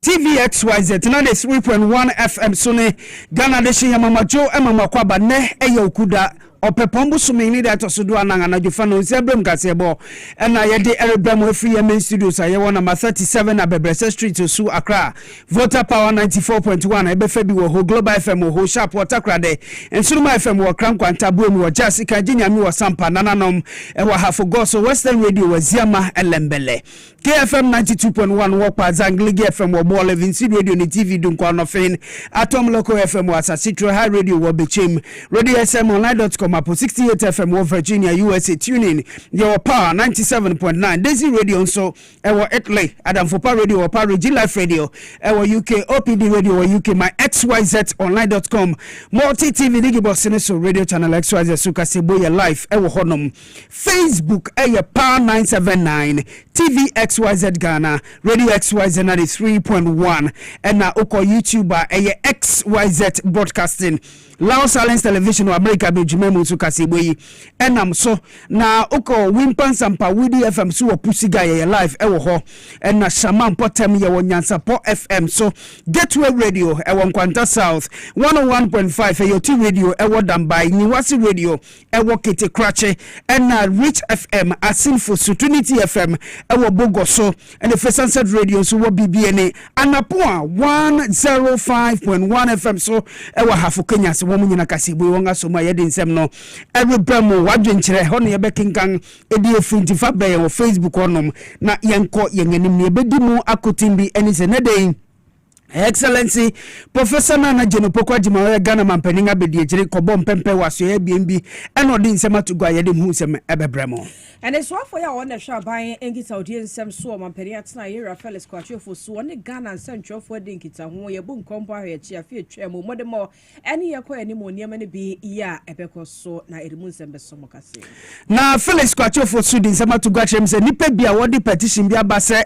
TVXYZ 93.1 FM Sone Ghana de Shia Mama Joe Mama Kwaba ne eya okuda opepombu sumini da tosudu ananga na jufano Zebrem Kasiebo na yede erebram afri main studios ayewo number 37 Abebrese Street Osu Accra Voter Power 94.1 ebefe bi wo Global FM wo Sharp Water de Ensuruma FM wo Krankwanta Buemu wo Jasika Jinyami wo Sampa nananom wo Hafogoso Western Radio wo Ziama Elembele KFM 92.1 wo pa Zangligi FM wo Mo Vinci Radio ni TV dunkwa no fin Atom Local FM wo Asasitro High Radio wo Bechim Radio SM online.com Mapo 68 FM wo Virginia USA tuning your power 97.9 Daisy Radio so ewo Italy Adam Fopa Radio wo Power G Life Radio ewo UK OPD Radio wo UK my XYZ online.com multi TV digi boss so radio channel XYZ so Kasiebo your life ewo honom Facebook power 979 TV XYZ Ghana Radio XYZ 93.1 and na uko YouTuber XYZ broadcasting Lao Silence Television or America be Jimemu to Kasiebo yi enam so na uko Wimpan Sampa Widi FM so Pusiga ye live ewo ho and na Shaman Potem ye Nyansapo FM so Gateway Radio ewo Nkwanta South 101.5 Yoti Radio ewo Dambai Niwasi Radio ewo Kete Krache and na Rich FM Asinfo Trinity FM ewo Bogoso and the First Sunset Radio so wo BBNA Anapoa 105.1 FM so ewo Hafu Kenya so womu nyina Kasiebo wonga so ma yedi nsem no everybody wadwenkyere ho ne yebekinkan edi efuntifa be wo Facebook onom na yenko yenganim ne ebedi mu akotimbi eni se nedei Excellency Professor Nana Jenopoko Jimawe Ghana Mampeninga Bediejere Kobo Mpempe waso ya BNB eno di nsema tugwa yede hu nsem ebebremo and it's one for ya on the shaban engita audience sem so Mampenia tna yera Felix Kwacho for so ne Ghana nsentro for dinkita ho ye bu nkompo ahwe chi afie twemo modemo ene ye ko ene mo niam ne bi ya ebeko so na erimu nsem beso mokase na Felix Kwacho for so di nsema tugwa chem se nipa bia wodi petition bia base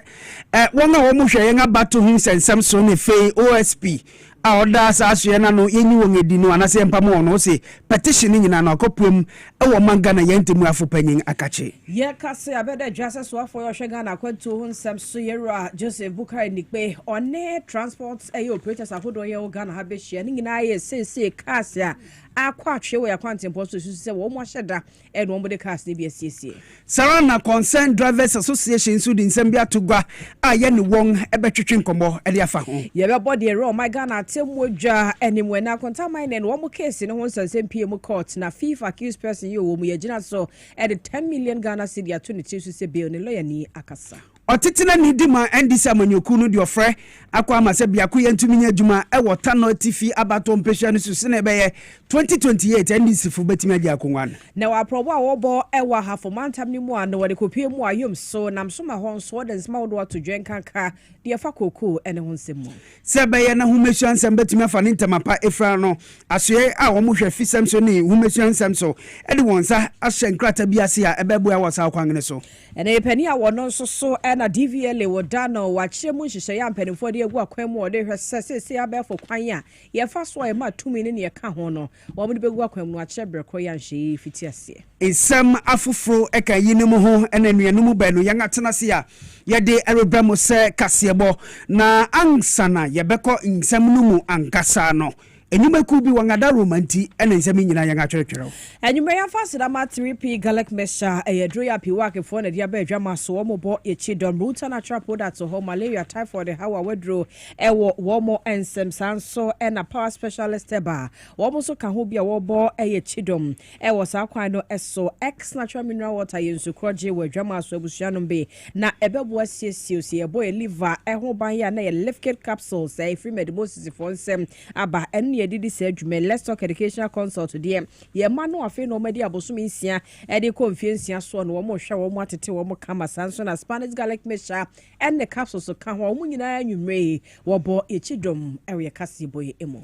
wona wo mu hwe ye ngabato hu nsem so ne OSP order asasuye na no yenyi wongedi no anase empamo no se petition nyina na akopum ewo manga na yentemu afopanyin akache ye kase abeda jase so afo yo hwega na kwantu hu nsem so yera Joseph Bukari nikpe one transport operators ahodo ye Ghana ha be hia nyina ye sese cars ya akwa hwe ya kwantin posto so se wo mo hyeda e no mo de cars ne bi asiesie Sarana Concerned Drivers Association so di nsem bi atugwa aye ne won ebetwetwe nkomo e de afa ho ye be body ro my Ghana temodwa enimwe na konta mine no wo case ne ho nsensem PM court na FIFA accused person ye wo mu ye gina so e de 10 million Ghana cedi ato ne chi so se bail ne lawyer ni akasa Otitina ni dima endisa manyoku no di ofre akwa amase biako yentumi nya adwuma e wota no tifi abato mpehwa no susu na beye 2028 endisi fu betimi adi akonwan na wa probo a wobo e wa hafo mantam ni mu an wo de kopie mu ayom so nam so ma hon so de nsma wo do to dwen kanka de fa koko ene ho nsemu se beye na humesua nsem betimi afa ne ntamapa efra no asoe a wo mu hwe fisem so ni humesua nsem so e de wonsa ahye nkrata biase a ebebu a wasa akwangne so ene pani a wono so so na DVLA wo dano wa chemu nhihye ya mpanifo de egu akwam wo de hwese abefo kwan a ye fa so e ma tumi ne ye ka ho no wo mo de begu akwam no ache breko ya nhye fiti ase isem afufro eka yinemu ho ena nuanum banu yan atena se a ye de erebramo se Kasiebo na ansana ye beko nsem no mu ankasa no enyumeku bi wangada romanti ene nsem nyina yan atwetwero enyume ya fasida ma 3P Galek Mesha eyedro ya piwake fo na dia ba adwama so wo mo bo echi don ruta na trap product ho malaria typhoid hawa wedro ewo wo mo ensem sanso na power specialist eba wo mo so ka ho bia wo bo echi dom ewo sa kwan no eso x natural mineral water yensu kroje we adwama so abusuanom be na ebebo asiesie osie ebo liver eho ban ya na ye lift capsules free medimosis for nsem aba ye didi se adwuma let's talk educational consult de ye ma no afi no madi abosom nsia e de confiance so no wo hwe wo atete wo kama sanso na Spanish Galek Mesha and the capsules so ka ho wo nyina anwumre wo bo echidom ewe Kasiebo ye emo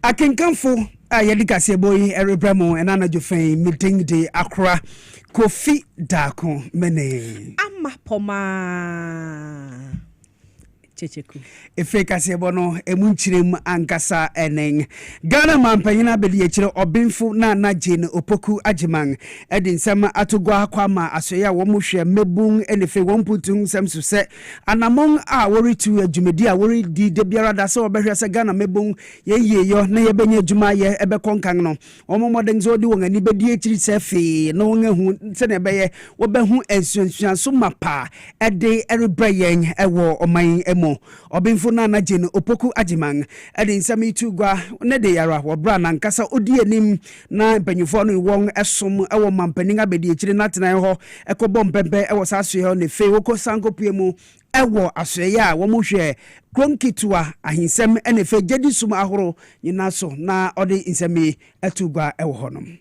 akenkanfo a yɛde Kasiebo yi ɛrebrɛ mu ɛna anadwo fɛn meeting de akora Kofi Daako mene ama poma checheku efe Kasiebo no emunchirem ankasa enen Ghana mampanyina bedi yechire obinfu na Jane Opoku Agyemang edi nsɛm atogwa kwama asoya wo muhwe mebun enefe womputun nsɛm so sɛ anamon a woritu adwumedi a woridi de biara da sɛ obɛhwɛ sɛ Ghana mebun yeye yo na yebenya adwuma ye ebɛkonkan no omomode nzo di won ani bedi echiri sɛ fe no ngehu sɛ ne bɛyɛ wobehu ensuansuanso mapa ede erebrɛyen ewo oman emo obinfu na Jane Opoku Agyemang edi nsɛm itu gwa ne de yara wo bra na nkasa odi anim na mpanyufo no won esom ewo mampanin abedi echire na tenan ho ekobɔ mpempe ewo sasoe ho ne fe woko sankopue mu ewo asoe a wo mohwe kronkitua ahinsɛm ene fe gedi sum ahoro nyina so na odi nsɛm etu gwa ewo honom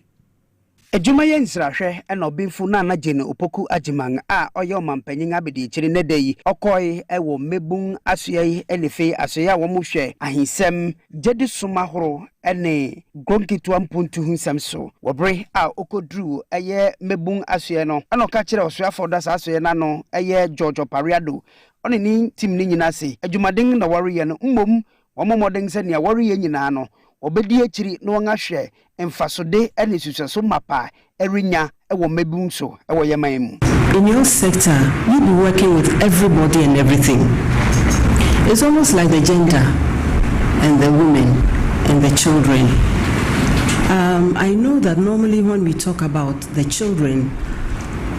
Ejuma ye nsrahwe na obinfu na Jane Opoku Agyemang a oye omampanyin abedi chiri ne dai okoi ewo mebun asoye elefe asoye a wo mohwe ahinsem gedi suma horo ene gonkitu ampuntu hunsem so wobre a okodru eye mebun asoye no ana ka kire osoafo da asoye na no eye George Pariado oni ni tim ni nyina se adwumaden na wareye no mmom omomoden se ne wareye nyina no obedi echiri no ngahwe emfasode ene sususo mapa erinya ewo mebun so ewo yeman mu. In your sector, you be working with everybody and everything. It's almost like the gender and the women and the children. I know that normally when we talk about the children,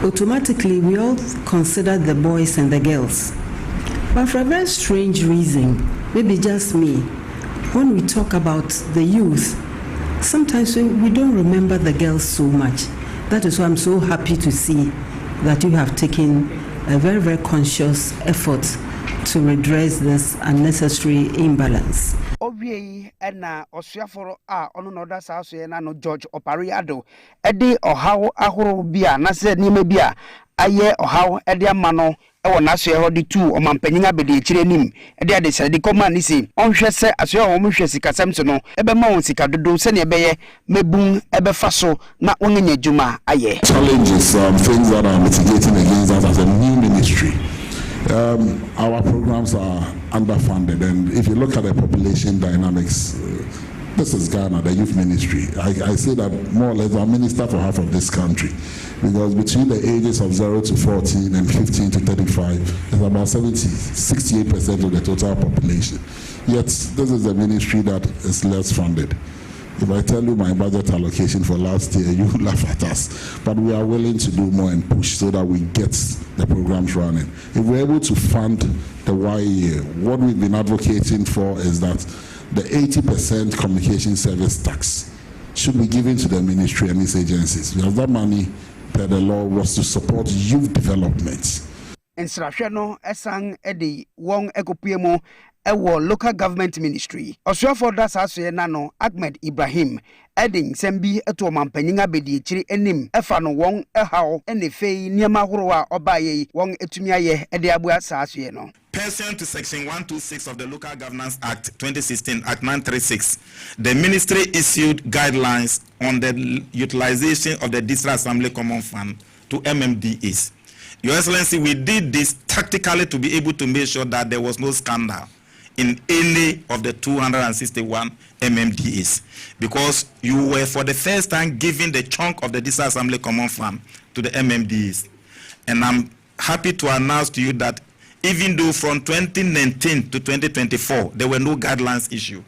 automatically we all consider the boys and the girls. But for a very strange reason, maybe just me, when we talk about the youth, sometimes we don't remember the girls so much. That is why I'm so happy to see that you have taken a very, very conscious effort to redress this unnecessary imbalance. Obie ena osuaforo a ono no da saso na no George Opariado edi ohawo ahoro bia na se nime bia aye ohawo edi amano ewo naso e hodi tu omampanyin abedi echire nim edi ade sɛ de kɔma ni se onhwɛ sɛ aso a wɔn hwɛ sikasɛm so no ebe ma wɔn sika dodo sɛ ne ebɛyɛ mebun ebefa so na wonyanya dwuma aye challenges things that are mitigating against us as a new ministry. Our programs are underfunded, and if you look at the population dynamics, this is Ghana, the youth ministry. I say that more or less I minister for half of this country, because between the ages of 0 to 14 and 15 to 35, there's about 68% of the total population. Yet this is a ministry that is less funded. If I tell you my budget allocation for last year, you laugh at us. But we are willing to do more and push so that we get the programs running. If we're able to fund the YEA, what we've been advocating for is that the 80% communication service tax should be given to the ministry and its agencies, because that money, per the law, was to support youth development. Ensrahwe no esang edi won ekopiemu ewo local government ministry osuafo da saso na no Ahmed Ibrahim edin sembi eto mampanyin abedi echiri enim efa no won ehaw enefei niema horo a obaye won etumi aye ede abu asaso no. Pursuant to Section 126 of the Local Governance Act 2016, Act 936, the ministry issued guidelines on the utilization of the District Assembly Common Fund to MMDAs. Your Excellency, we did this tactically to be able to make sure that there was no scandal in any of the 261 MMDAs, because you were for the first time giving the chunk of the District Assembly Common Fund to the MMDAs. And I'm happy to announce to you that even though from 2019 to 2024, there were no guidelines issued,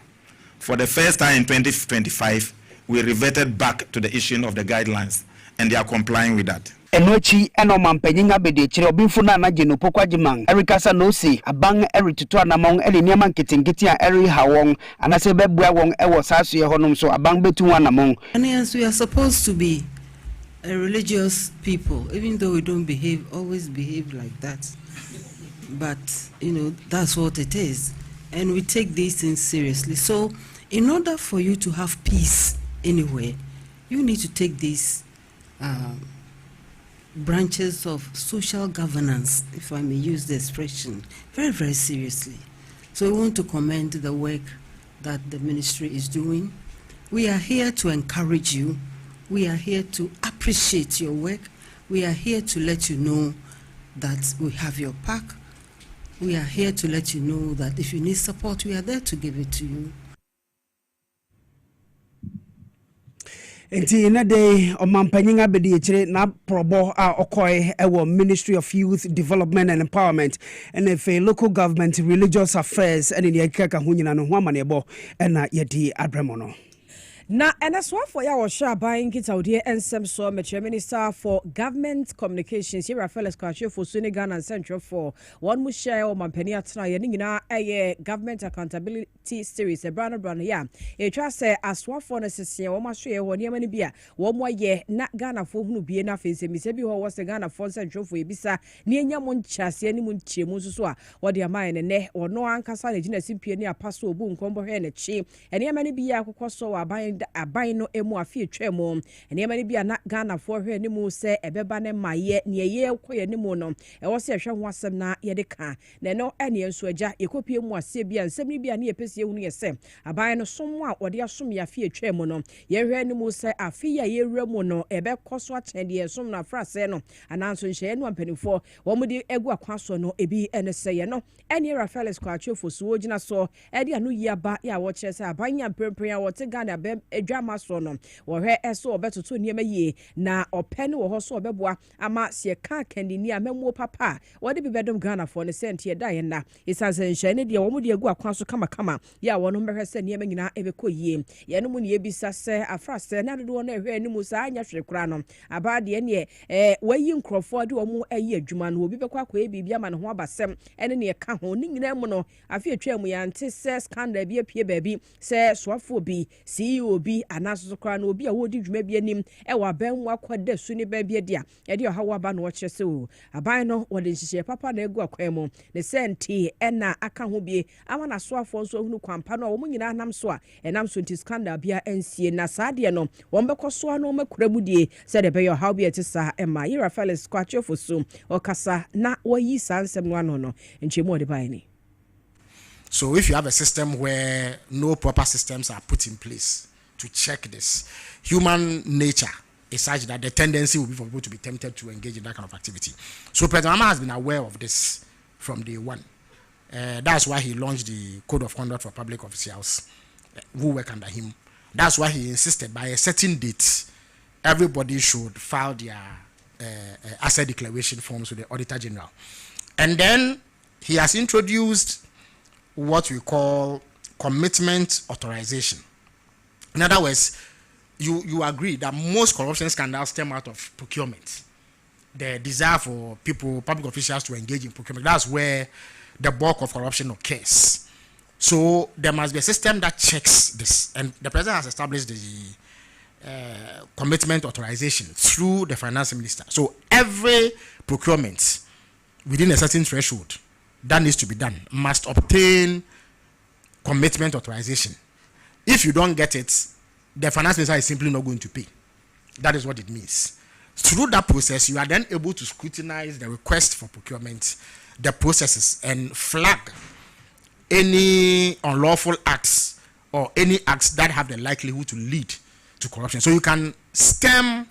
for the first time in 2025, we reverted back to the issuing of the guidelines, and they are complying with that. Enochi eno mampanyin abedi chire obinfu na Jane Opoku Agyemang erikasa no se abang eritutu anamon ene niam nketenkete a eri hawon anase bebua won ewo saso ye honom so abang betu anamon. And yes, we are supposed to be a religious people, even though we don't always behave like that. But that's what it is, and we take these things seriously. So in order for you to have peace anywhere, you need to take these branches of social governance, if I may use the expression, very, very seriously. So we want to commend the work that the ministry is doing. We are here to encourage you. We are here to appreciate your work. We are here to let you know that we have your back. We are here to let you know that if you need support, we are there to give it to you. Enti na day omampanyin abedi echire na probo a okoy ewo Ministry of Youth Development and Empowerment and if local government religious affairs and in yakaka hunyina no ho amanebo na yedi adremono. Na NSWA for ya washa buying Kitaudia and Semso, Metro Minister for Government Communications, here Felix Kasiebo for Senegal and Central for one mu share or Mampenia Tana, a government accountability series, a brand ya. A trust say ASWA for necessary, or must share one year beer, one more year, not Ghana for who be enough is a Missebi who was the Ghana for Central for Ibisa, near Yamun Chassi, any munchi, Musua, or their mind and ne, or no Ancasa, a genus near Paso Boom, Combo Hen, a chi, and Yamani be a cocoso are buying. Abino emu afi twemo ene ma bi na Ghana for hwe ne mu se ebeba ne maye ne ye koye ne mu no e wo se hwe ho asem na ye de ka na no ene enso agya ekopie mu ase bia nsem ni bia ne epese ehunu ye se aban no som a ode asom ya afi twemo no ye hwe ne mu se afi ya ye wura mu no ebe koso atende ye som na frase no ananso nhye no ampanifo wo mu de egu akwaso no ebi ene se ye no ene Rafaelis Kasiebo so ogina so e de anu yi aba ya wo kire se aban ya mprempren ya wo te Ghana be edwama so no wo hwe eso obetoto niema yie na opene wo ho so obeboa ama sie ka kandini amamuo papa wo de bibedom Ghana for ne sent ye da ye na isanse nhye ne de wo mu de egu akwan so kama ya wo no mbehwe se niema nyina ebekọ yie ye no mu ne ebisa se afrase na dodo na hwe ani mu sa anya hwe kra no aba de ne wayi nkrofo de wo mu ayi adwuma no obi bekọ akọ ebibia ma ne ho abasem ene ne ka ho ni nyina mu no afi atwa mu ya nte se scandal bi apie baabi se soafo bi CEO bi anaso kra na obi a wodi dwuma bi anim e wa ban akwada su ne baabi dia e de ohawa ba no kire se o aban no wode nhihye papa na egu akwan mu ne senti e na aka ho bi ama na soafo nso hunu kwampa no wo mu nyina nam so a enam so nti scandal bia ensie na saade no wo mbekọ so no makura mu die se de be yo how bi etisa e ma yira Felix Kasiebo so okasa na wayi sansem no ano no nchemu de bai ni. So if you have a system where no proper systems are put in place to check this, human nature is such that the tendency will be for people to be tempted to engage in that kind of activity. So President Mahama has been aware of this from day one. That's why he launched the Code of Conduct for Public Officials who work under him. That's why he insisted by a certain date, everybody should file their asset declaration forms with the Auditor General. And then he has introduced what we call commitment authorization. In other words, you agree that most corruption scandals stem out of procurement. The desire for people, public officials to engage in procurement. That's where the bulk of corruption occurs. So there must be a system that checks this. And the president has established the commitment authorization through the finance minister. So every procurement within a certain threshold that needs to be done must obtain commitment authorization. If you don't get it, the finance minister is simply not going to pay. That is what it means. Through that process, you are then able to scrutinize the request for procurement, the processes, and flag any unlawful acts or any acts that have the likelihood to lead to corruption. So you can stem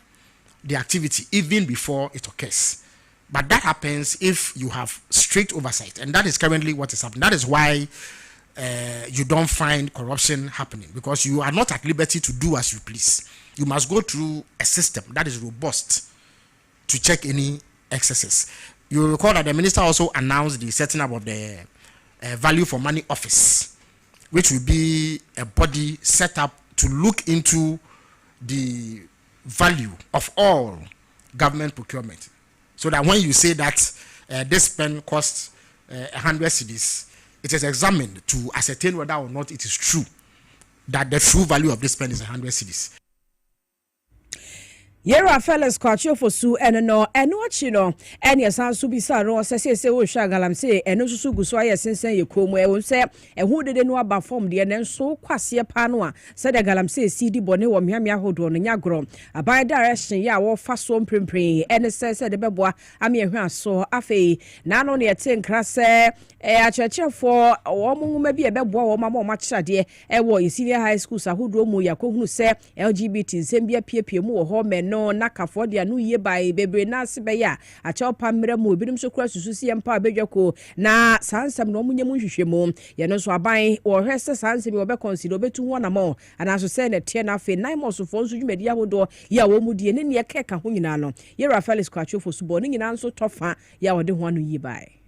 the activity even before it occurs. But that happens if you have strict oversight, and that is currently what is happening. That is why you don't find corruption happening, because you are not at liberty to do as you please. You must go through a system that is robust to check any excesses. You recall that the minister also announced the setting up of the Value for Money Office, which will be a body set up to look into the value of all government procurement. So that when you say that this pen costs 100 cedis, it is examined to ascertain whether or not it is true that the true value of this pen is 100 cedis. Yera fellas kwacho for su eno chino ene san su bisa no se wo hwa galam se eno susu guso aye sensen ye komu e won se ehu dede no aba form de ne nso kwase pa no a se de galam se CD bone wo mhame ahodo no nyagro abai direction ya wo fa so mprempren ene se de beboa ame ehwe aso afei na no ne yete nkra se achechefo wo munwuma bi ebeboa wo mama ma kyade e wo senior high schools ahodo mu yakohunu se LGBT nsembia piepie mu wo ho men no nakafo dia no ye bai bebre na sebe ya acha opamre mu obinim so kura susu sie mpa bedwako na sansem no munyem hwehwemu ye no so aban wo hwese sansem wo be consider obetu ho na mo ana so se na tie na fe nine months fo nso dwumedi ahodo ya wo mu die ne ne keka ho nyina no ye Rafaelis kwacho fo subo ne nyina nso tofa ya wo de ho anu ye bai.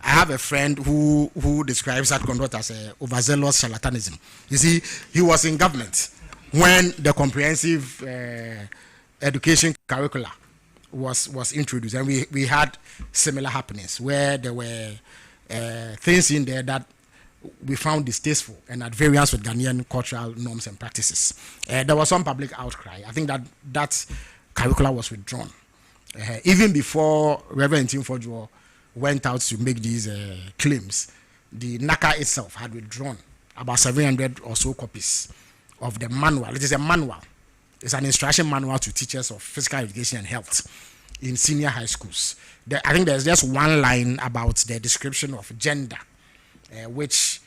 I have a friend who describes that conduct as overzealous charlatanism. You see, he was in government when the comprehensive education curricula was introduced, and we had similar happenings where there were things in there that we found distasteful and at variance with Ghanaian cultural norms and practices. There was some public outcry. I think that curricula was withdrawn. Even before Reverend Tim Fodjo went out to make these claims, the NACA itself had withdrawn about 700 or so copies of the manual. It is a manual. It's an instruction manual to teachers of physical education and health in senior high schools. I think there's just one line about the description of gender, which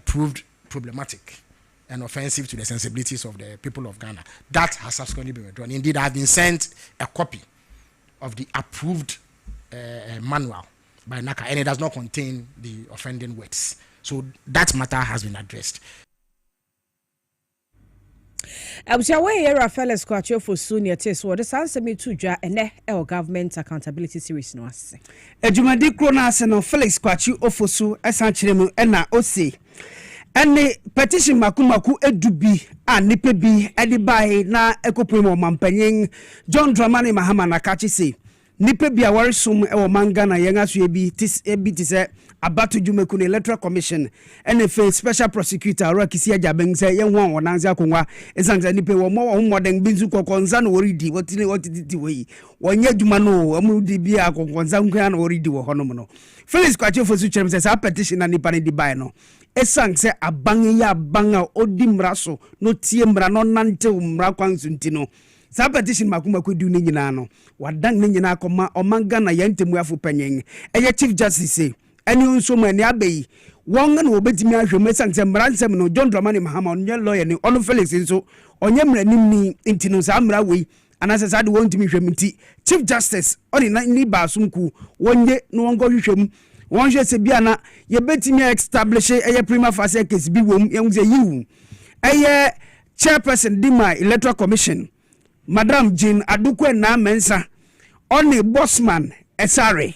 proved problematic and offensive to the sensibilities of the people of Ghana. That has subsequently been withdrawn. Indeed, I have been sent a copy of the approved manual by NACA, and it does not contain the offending words. So that matter has been addressed. Yera Fellas kwacho for senior test what the sanse me to dwa ene e government accountability series no ase. Ejumadi krona ase no Felix kwachi ofosu esan kiremu ena osi. Ene petition makumaku edubi a nipa bi edi bai na ekopem o mampanyin John Dramani Mahama na kachi se nipa bi a waresum e o manga na yenga so ebi tise abato dwumaku na electoral commission ene fe special prosecutor ro kisi ajaben se ye ho wonanze akonwa esanza nipa wo mo moden binzu kokonza no oridi wotiti we wonya dwuma no amudi bi akonkonza nkwa na oridi wo hono no Felix kwache fosu cherem se sa petition na nipa ne di bai no esanse abange ya abanga odi mraso no tie mra no nante mra kwansu ntino sa petition makumaku du ne nyina no wadan ne nyina akoma omanga na yantemu afu panyen eye chief justice say any unso mani abeyi wonga no obetimi ahwem esanse mransem no John Dramani Mahama onye lawyer ni ono Felix nso onye mranim ni ntino sa mra wei anase sa de wontimi hwem nti chief justice oni ni baasumku wonye no wongo hwem wonhwe se bia na ye betimi establish eye prima facie case bi wom ye nze yiwu eye chairperson dima electoral commission Madam Jean Adukwe na mensa oni bossman esare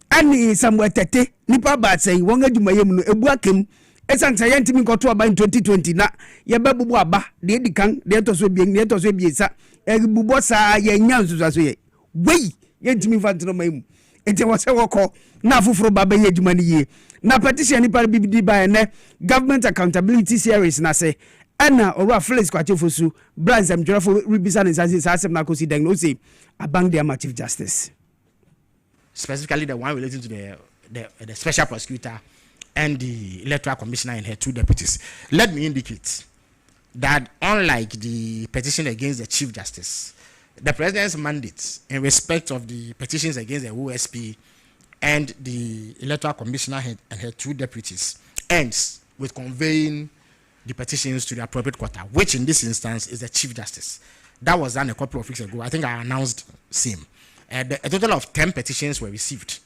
ani Samuel Tete nipa ba sei won adwumayem no ebu akem esanse yentimi nkoto aba in 2020 na ye bebubu aba de edikan de etoso bien de etoso biesa ebubo sa ye nya nsusaso ye wei yentimi fantino mayimu enti wo se woko na afufuro baba ye adwuma ni ye na petition nipa bibidi ba ne government accountability series na se ana ora Felix kwache fosu brands am jorafo ribisa ne sasem na kosi den no say abang the chief justice, specifically the one relating to the special prosecutor and the electoral commissioner and her two deputies. Let me indicate that unlike the petition against the chief justice, the president's mandate in respect of the petitions against the OSP and the electoral commissioner and her two deputies ends with conveying the petitions to the appropriate quarter, which in this instance is the chief justice. That was done a couple of weeks ago. I think I announced same. A total of 10 petitions were received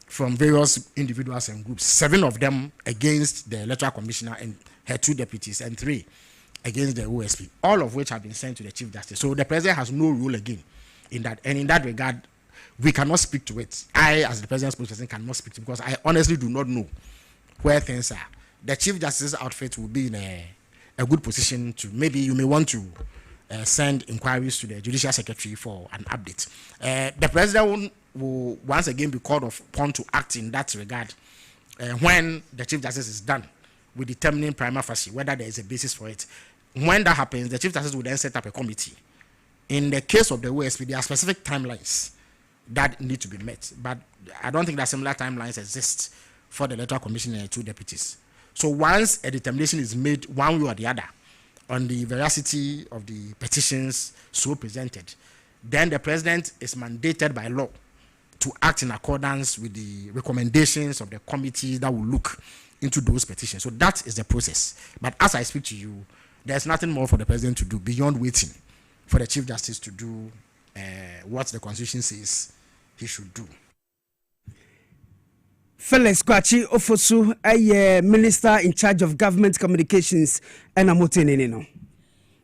from various individuals and groups, 7 of them against the electoral commissioner and her two deputies, and 3 against the OSP, all of which have been sent to the chief justice. So the president has no role again in that, and in that regard, we cannot speak to it. I, as the president's spokesperson, cannot speak to it because I honestly do not know where things are. The chief justice's outfit will be in a good position to, maybe you may want to send inquiries to the judicial secretary for an update. The president will once again be called upon to act in that regard when the chief justice is done with determining prima facie whether there is a basis for it. When that happens, the chief justice will then set up a committee In the case of the OSP, there are specific timelines that need to be met, but I don't think that similar timelines exist for the electoral commission and the 2 deputies. So once a determination is made one way or the other on the veracity of the petitions so presented, then the president is mandated by law to act in accordance with the recommendations of the committee that will look into those petitions. So that is the process. But as I speak to you, there's nothing more for the president to do beyond waiting for the Chief Justice to do what the Constitution says he should do. Felix Kwachi Ofosu, a minister in charge of government communications, and Amotenino.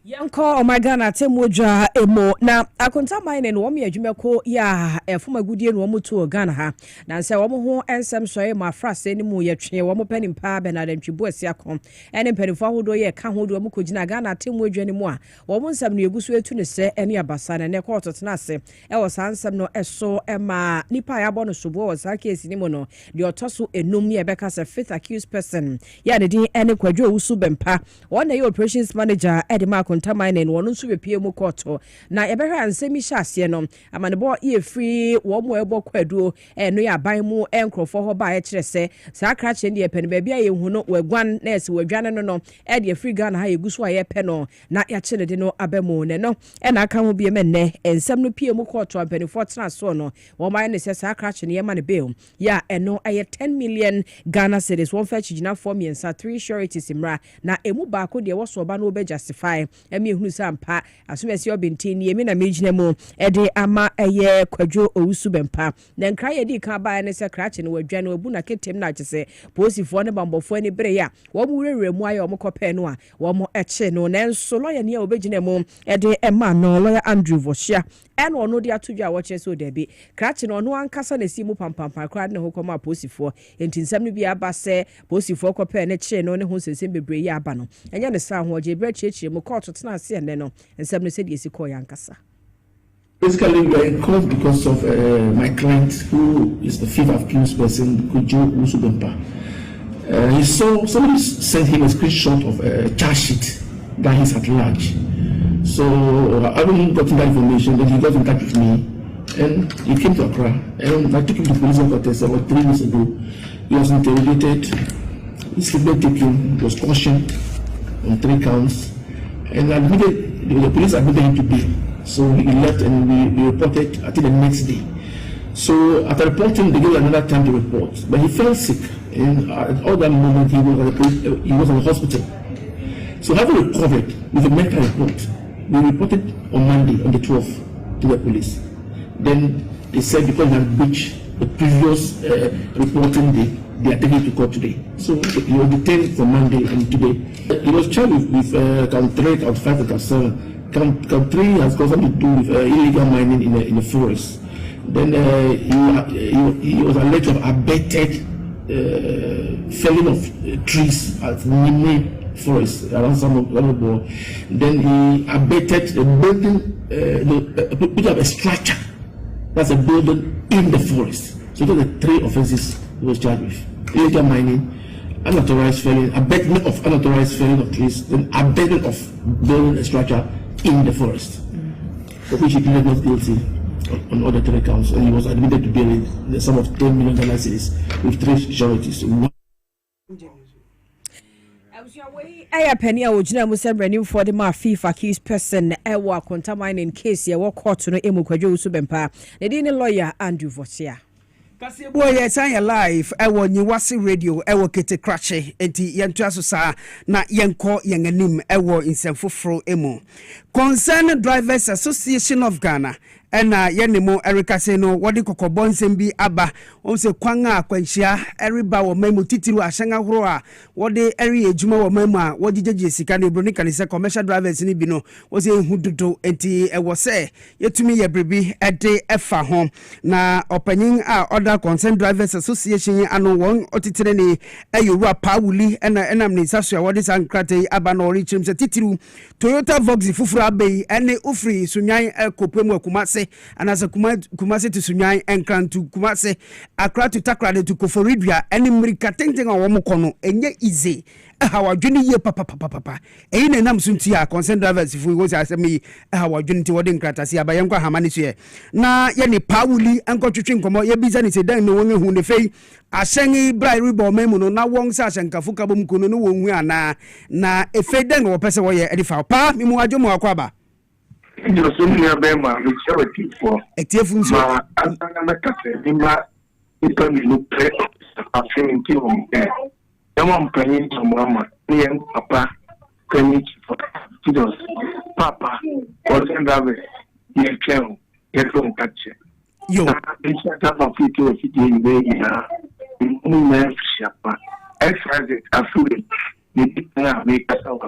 Yanko omagana temwoja emo na akonta mine no wom adwumako ya efoma gudie no wom to Ghana ha na nse wom ho ensem soye ma frase ni mu ye twe wom panimpa benadantwibo asiakon ene mpanifo ahodo ye ka hodo wom kogina Ghana temwodwa ni mu a wom nsem no egusu etu ne se ene abasa na ne kototena ase e wo sansem no eso ema nipa ya bono sobo wo sa case ni mu no de otoso enum ye beka se fifth accused person ya ne din ene kwadwo wusu bempa won na ye operations manager edema kontamine no nso bepie mu koto na yebehwa ansemi hyase no amanebo ye free wo mo ebo kwaduo no ya ban mu enkrofo ho ba ye kire se sa krache ne yepe ne ba bia ye hu no wagwan na ese wadwane no e de free Ghana ha yeguso aye pe no na ya kire de no abemu ne no e na aka ho bie menne ensem no pie mu koto ampanifo tena so no wo man ne se sa krache ne yema ne be ya eno aye 10 million Ghana cedis won fa chigina for me nsa 3 sureties imra na emu ba ko de wo so ba no be justify emi ehunu sampa asumesi obintin ni emi na mejina mu ede ama eye kwadwo owusu bempa na nkra ye di ka ba ne se krache ne wadwa na obu na ketem na agese posifo ne bambofo ne bere ya wo mu rere mu aye wo kope no a wo mo eche no na nso lawyer ne obegina mu ede ema no lawyer Andrew Voshia eno ono de atodwa wo che so debi krache no ono ankasa na si mu pampampa kra ne hokoma posifo entinsam ne bi aba se posifo kope ne che no ne ho sesem bebre ya aba no enya ne sa ho je bre chechire mu court tena ase ene no ensam ne se de esi ko yankasa. Basically, we are in court because of my client, who is the fifth accused person, Kujo Usubempa. He saw somebody sent him a screenshot of a charge sheet that he's at large. So, having gotten that information, then he got in touch with me, and he came to Accra, and I took him to police headquarters about 3 weeks ago. He was interrogated, his statement taken, he was cautioned on 3 counts, and admitted, the police admitted him to bail. So he left, and we reported until the next day. So after reporting, they gave another time to report, but he fell sick, and at all that moment he was in the hospital. So having recovered with a medical report, we reported on Monday, on the 12th, to the police. Then they said because he had breached the previous reporting day, they are taking him to court today. So he was detained for Monday and today. He was charged with count 3, count 5, and count 7. Count 3 has got something to do with illegal mining in the forest. Then he was alleged to have abetted felling of trees at Nimne forest around Samobor. Then he abetted the building, put up a structure. That's a building in the forest. So those are the 3 offenses he was charged with: illegal mining, unauthorized felling, abatement of unauthorized felling of trees, then abatement of building a structure in the forest, for which he pleaded not guilty on all the 3 counts, and he was admitted to bail in the sum of 10 million Ghana cedis with 3 sureties. Aya penny awujina musembrani for the ma fifth accused person ewa contaminating case ye wo court no emu kwadwo usubempa ne di ne lawyer Andrew Vosia. Kasiebo ye san live ewo nyiwase radio ewo kete krache enti yentu asosa na yenko yenanim ewo insemfoforo emu. Concerned Drivers Association of Ghana ena yenemo Erika say no wodi kokobon nsem bi aba on se kwanga akwanhia eriba wo memu titiru ahyenga horo a wodi eri ejuma wo memu a wodi jeje sika na ebro ni kanise commercial drivers ni bi no wo se hu dodo enti ewo se yetumi ye brebi ede efa ho na opanyin a other Concerned Drivers Association ano won otitire ni eyura pawuli ena enam ni saso a wodi sankrate aba no ori chim se titiru Toyota Vox fufura bei ene ufri sunyan ekopemu akumase Kumase anasa Kumase to Sunyan enkran to Kumase Accra to Takrade to Koforidua any Mirika tenten a wɔn kɔ no enye easy how adwene ye papa eyi na nam suntia concern drivers if we go say asemi how adwene ti wode nkratase aba yenkwa hamane so ye na ye ne Pauli enkotwetwe nkomo ye bisa ne se dan no won hu ne fei ahyɛn brai ribo memu no na wɔn sa ahyɛnkafo kabom kuno no wɔn hu ana na efe dan wo pese wo ye edifa pa mimu adwomo akwaba yo so mi abema mi chewe tifo etiefu nso ma asanga na kase nimba ito mi no pre afin ti o Yama mpanyin to mama ni papa kanyi for Jesus papa wasn't that ye chen ye don't catch yo it's that of it to the way ya no shapa exercise afuri ni na make us out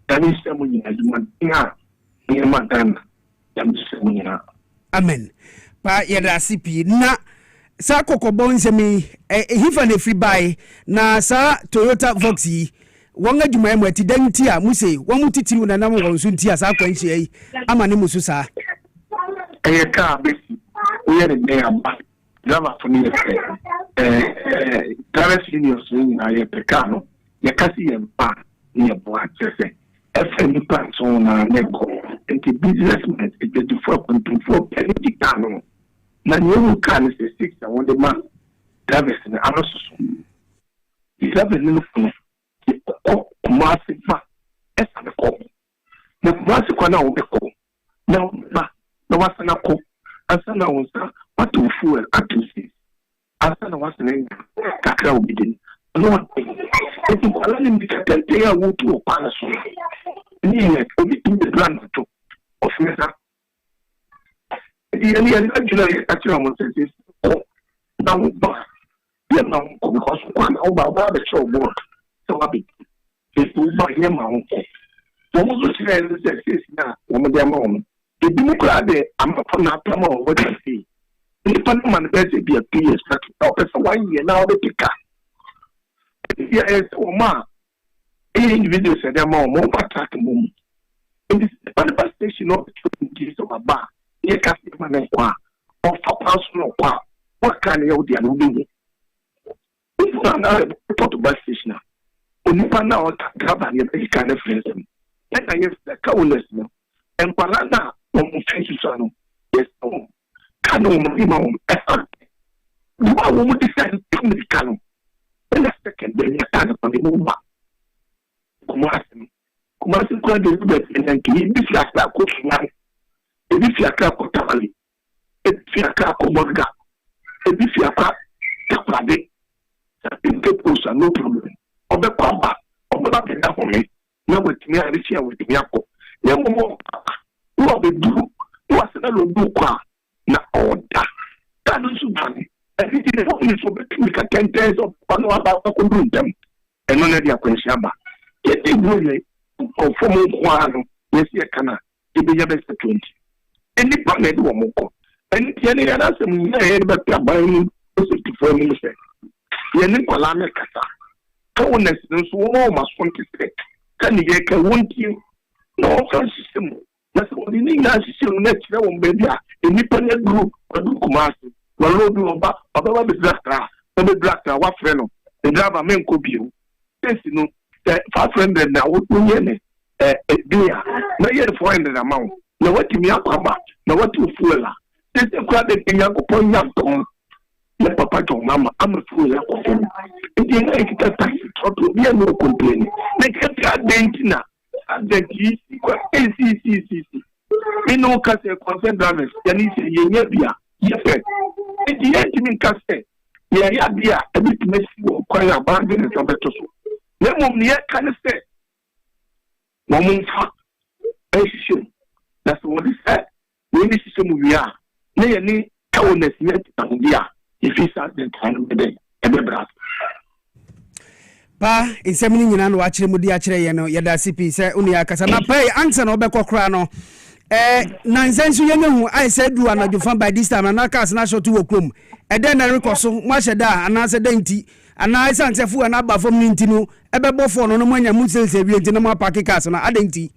that is someone you na ni madana yam someone amen pa yeda CP na sa kokobon nsemi hifa na free buy na sa Toyota Voxy wonga dwuma mu atidanti a muse won titiri na nam won so ntia sa kwanhia yi ama ne musu sa ka besi we are the aba driver for me driver senior so na ye peka no ye kasi ye pa ye bo atese FM plan so na neko enti businessman e dey for control penalty no na new car is 6 I want the man drivers na anoso the driver no phone massive ma esa be ko na massive kwa na wo be ko na wasana ko asana wonsa watu fuel atusi asana wasana kakra obidin no eti kwa la ni mikatente ya wutu opana so ni obitu de plan to ofisa yani actually I'm saying now yeah now because one about the show board so happy it's by him on almost the same now woman their mom the democrat I'm not from what I see the man better be a PS that 1 year now the picker yeah so ma individual said their mom more attack mom in this manifestation of the of a bar ye kasi man kwa of personal kwa what can you do and do if you are not to bus station onipa na o grab and you can friends and I have the coolness no and parana on face so no yes no can no mo ma no wa wo mo decide to me can and the second day you can on the move kuma kwa de be and ki this last la ko sunan ebi fi aka ko tamale ebi fi aka ko morga ebi fi aka takwade nke posa no problem obe kwamba obe ba benda ho me na wetimi a refi a wetimi akọ na momo wo be du wo asena lo du kwa na order that is bani everything is only for between ka 10 days of ono aba ko du ndem eno na dia kwanhia ba yeti buye ko fomo kwa no yesi kana ibe ya be 20 any planet wo moko and tiene ya na se mu ya e ba ta ba ni o se ti fo ni se ye ni kola me kasa ko na se so wo ma so nti se kan ye ka wonti no kan system na so ni na system na tire wo be bia any planet group adu kumasi wa lo bi oba ba be drafter wa frɛ no the driver men ko bio tesi no 500 na wo nye ne dia na ye 400 amount na wati mi akwaba na wati ufuela tese kwa de kenya ko ponya tom na papa to mama am fuela ko fem ndi na ikita taxi trouble bi no complain na kete adentina adenti kwa ncc ino ka se concern drivers yani se yenya bia yefe ndi yenti min ka se ya bia ebit mesi wo kwa ya bande ne to beto so na mom ne ka ne se mom fa issue that's what he said when this system we are na ye ni cowness yet tangia if he start the time of the day ebra pa insemini nyina no akire mudi akire ye no yeda CP se uni akasa na pay answer no obekokra no nansensu ye nehu I said do anadwofa by this time na cars na short wo krom eden na rekoso mo hyeda anase denti ana isansefu na ba fom ni ntinu ebebo fo no no manya mu selse bi enti na mo park cars na adenti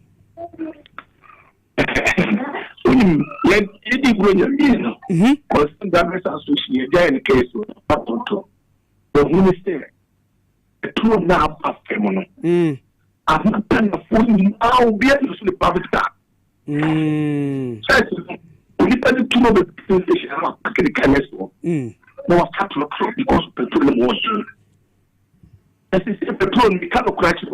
let it go in constant government association in the case of the minister. A true now after mono. I'm not done a phone. I'll be able to sleep public car. We need to know the station. I'm not going to cancel. No, I can't look because petroleum was soon. As I say, petroleum, we can't crash.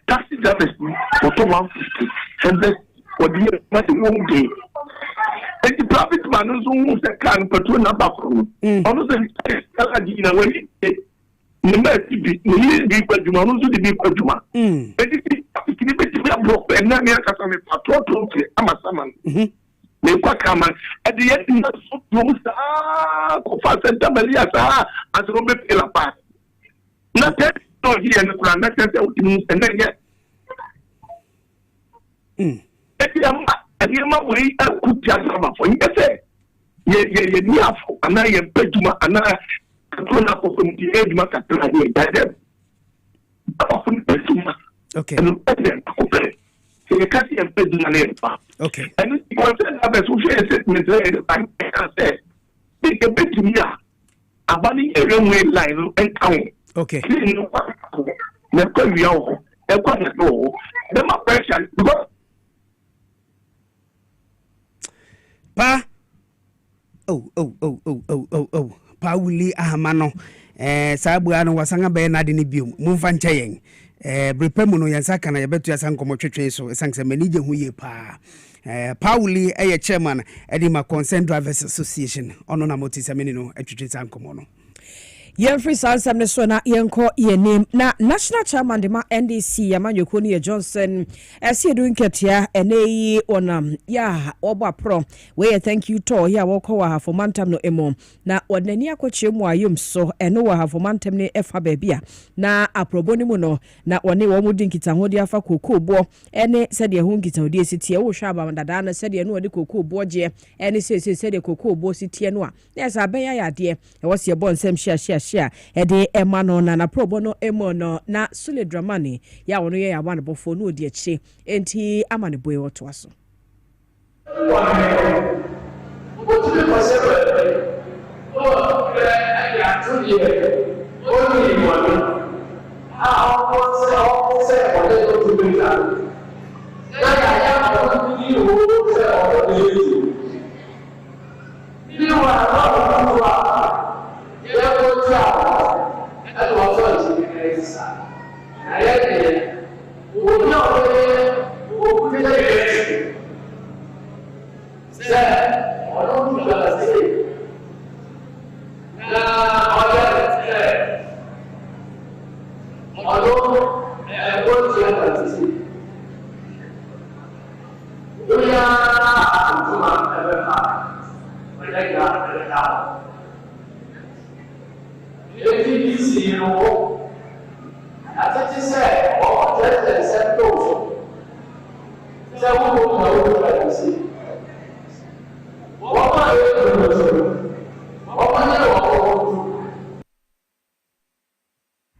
Taxi drivers for 150 and this for the year, not in 1 day. And the private man who the car and petrol number from. Honestly, when he the man be kwa juma nusu di be kwa juma. Edi kini beti ya block and na miya kasame patrol tonke ama saman. Ne kwa kama edi yeti na so sa kofa senta melia sa asrobe pela pa. Na te no here na kula na te ultimu senda ye. Edi ama wei akuti asama fo yese. Ye ni afo ana ye pejuma ana okay. Okay. And have a social assessment say, take a bit to me. A bunny a runway line and count. Okay. Never we all. Then my question because Pa. Oh. Pauli ahamano sabu ano wasanga be na de ne biom mumfa nkyɛyen brepemu no yansaka na yebetu yasan komo twetwe so esanse manije hu ye pa Pauli chairman edima Concerned Drivers Association ono na moti semeni no atwetwe san komo no Free Sansam Nesona Yanko Yenim na National Chairman de ma NDC Yamanyoko ni Johnson as doing ketia ene onam ya oba pro we thank you to ya woko wa for mantam no emo na odani akwache mu ayom so eno wa for mantam ne efa babia na aproboni mu no na one wo mudi nkita hodi afa kokobo ene sede hu nkita hodi esitie wo hwa ba dada na sede no odi kokobo je ene sede kokobo sitie no a na sa ben ya de e wo se bon sem hia ede emano na probo no emono na sule dramani ya wono ye ya wan bofo no odi achi enti amane boy woto aso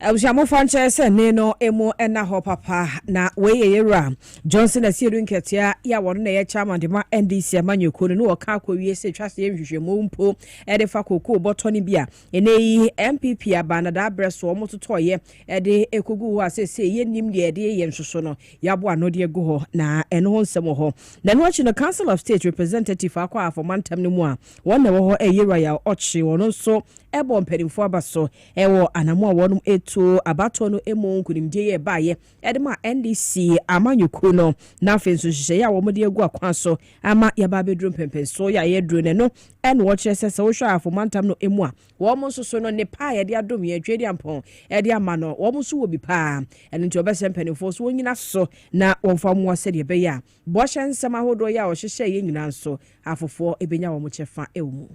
Abujamo fanche se neno emo ena ho papa na weye yera Johnson asiedu nketia ya wono na ye chairman de ma NDC amanyoko no wo ka akwawie se twase hwehwemo mpo ede fa koko botoni bia eneyi MPP abana da breso omototoye ede ekogu ho asese ye nim de ede ye nsoso no yabo anode ego ho na eno ho nsemo ho na no achi no Council of State representative akwa afomantam ne mu a wona wo ho eyera ya ochi wono so ebo mpedimfo abaso ewo anamo a wonum etu abato no emo nkunimdie ye baaye edema NDC amanyoko no na afenso hihye ya wo mode egu akwan so ama ya ba bedrum pempenso ya ye dro ne no en wo kyerese wo hwa afomantam no emu a wo mo soso no ne pa ye de adom ye twedi ampon e de ama no wo mo so wo bi pa eno nti obese mpedimfo so wonyina so na wo fa mo se de be ya bo hye nsem ahodo ya wo hihye ye nyina so afofo ebenya wo mo kyefa ewu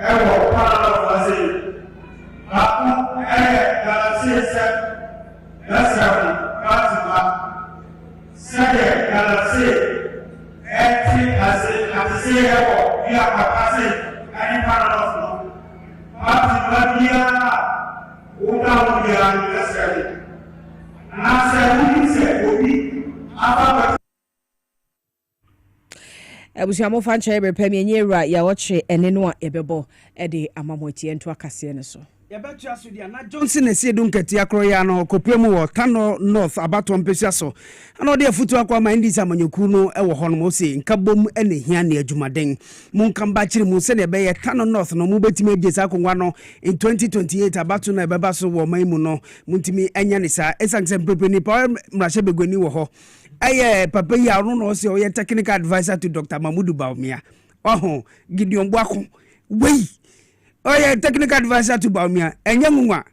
ewo para faze aku galaxy lasrafi fatima sade galaxy ati ewo ya papase ani para no fatima dia una unidad lasrafi Ebusiamo fancha ebepemi nyera ya woche eneno a ebebo ede amamotie ento akase ne so. Yɛbɛtu aso dia na Johnson esi edu nketi akro ya no kopemu wɔ Tano North abato mpesi aso ana ɔde afutu akwa ma ndisa amanyoku no ɛwɔ hɔ no mo se nkabom ɛne hia ne adwumaden mu nkamba kyiri mu se ne ɛbɛyɛ Tano North no mu betimi agesa akongwa no in 2028 abato na ɛbɛba so wɔ man mu no muntimi anya ne sa esanse mpepeni pa mrahye begoni wɔ hɔ ɛyɛ papa yi aro no ɔse ɔyɛ technical advisor to Dr. Mamudu Baumia ɔho Gideon Boako wei oye technical advisor to Baumia enye nwa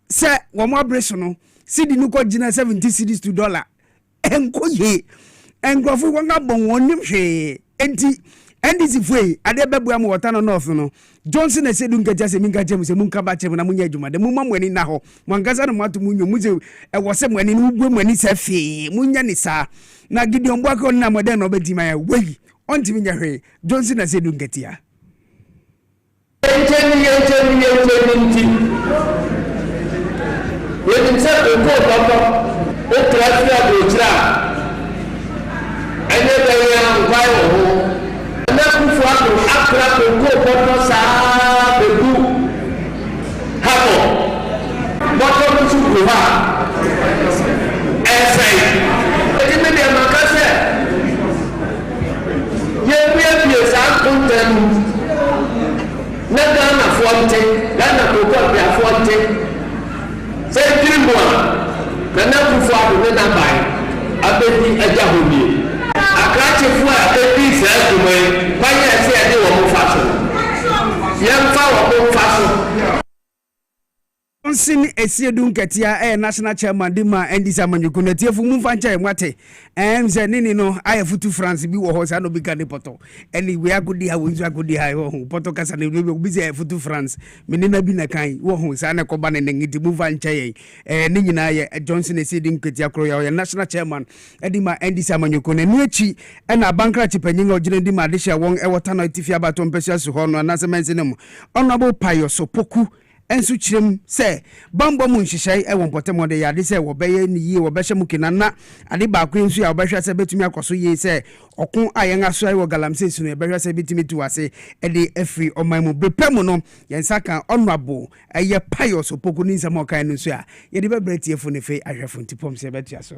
se wo mo abreso no cedi no ko gina 70 cedis to dollar enko ye engrofo won abon wonim hwe enti ndc foi ade bebu am wota no north no Johnson e sedu nkaja se minka jem se munka ba jem na munya adwuma de mumma mwani na ho mwankasa no mato munyo muze e wo se mwani no ugwe mwani se fe munya ni sa na Gideon Boako na modern no bedima ya wei ontimi nya hwe Johnson e sedu nkatia Nagana fonte, Gana Cocoa fonte, say Trimboa, Nana Fufu, Nana Bai, Abedi Ajahuni. A catch of fire, a piece of the way, why I say I do a fashion. Young fowl, fashion. Johnson esiedu nketia national chairman dima ndisa manyuku na tiefu mumfancha emwate mze nini no ayefutu France bi wo ho sa no bi kan poto eni we agudi ha wonzu agudi ha wo ho poto kasa ne bi ze ayefutu France menina bi na kan wo ho sa na koba ne ngiti mumfancha ye ni nyina ye Johnson esiedu nketia kro ya national chairman dima ndisa manyuku na nuachi na bankra chipanyin ogire dima adehia won ewota no tifia bato mpesa so ho no anasemense nem honorable Payo Sopoku ensu chirem se bambo mu nhyehyai e wonpotem de yade se wo beye ni yie wo behye mukina na ade ba kwen nsu ya wo behwe se betumi akoso yie se okun ayen aso ai wo galamse su no behwe se betumi tu ase e de afri oman mu bepem no yensa kan honorable eye Payo Sopoku ni nsam okan no nsu a ye de bebreti efo ne fe ahwefo ntipom se betia so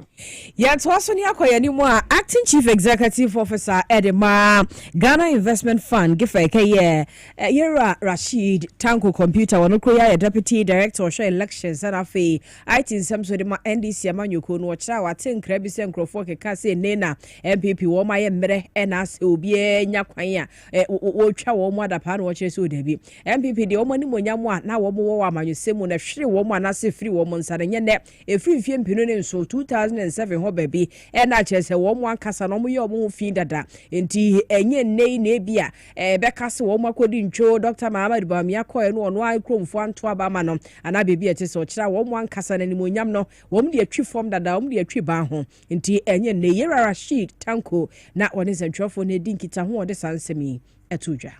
ya to aso ni akoya ni mu a acting chief executive officer Edema Ghana Investment Fund gifa ke Yera Rashid Tanko computer wono ya deputy director of elections and afi IT nsem so de ma NDC amanyoko no kira wate nkra bi se nkrofo keka se nena MPP wo ma ye mmere na ase obi enya kwan a wo twa wo mu adapa na wo kire se odabi MPP de wo mani monyam a na wo wo amanyosemu na hwere wo mu na se free wo mu nsare nye ne efri mfie mpino ne nso 2007 ho baby na kire se wo mu ankasa no mo ye wo mu fi dada enti enye nei na bia beka se wo mu akodi ntwo Dr. Mahamad Bamia ko no ono akromfo to abama no ana bebi ete so kira wo mu ankasa na nimonyam no wo mu de atwi form dada wo mu de atwi ban ho nti enye ne Yera Rashid Tanko na woni sentwofo na di nkita ho de sansemi etudwa.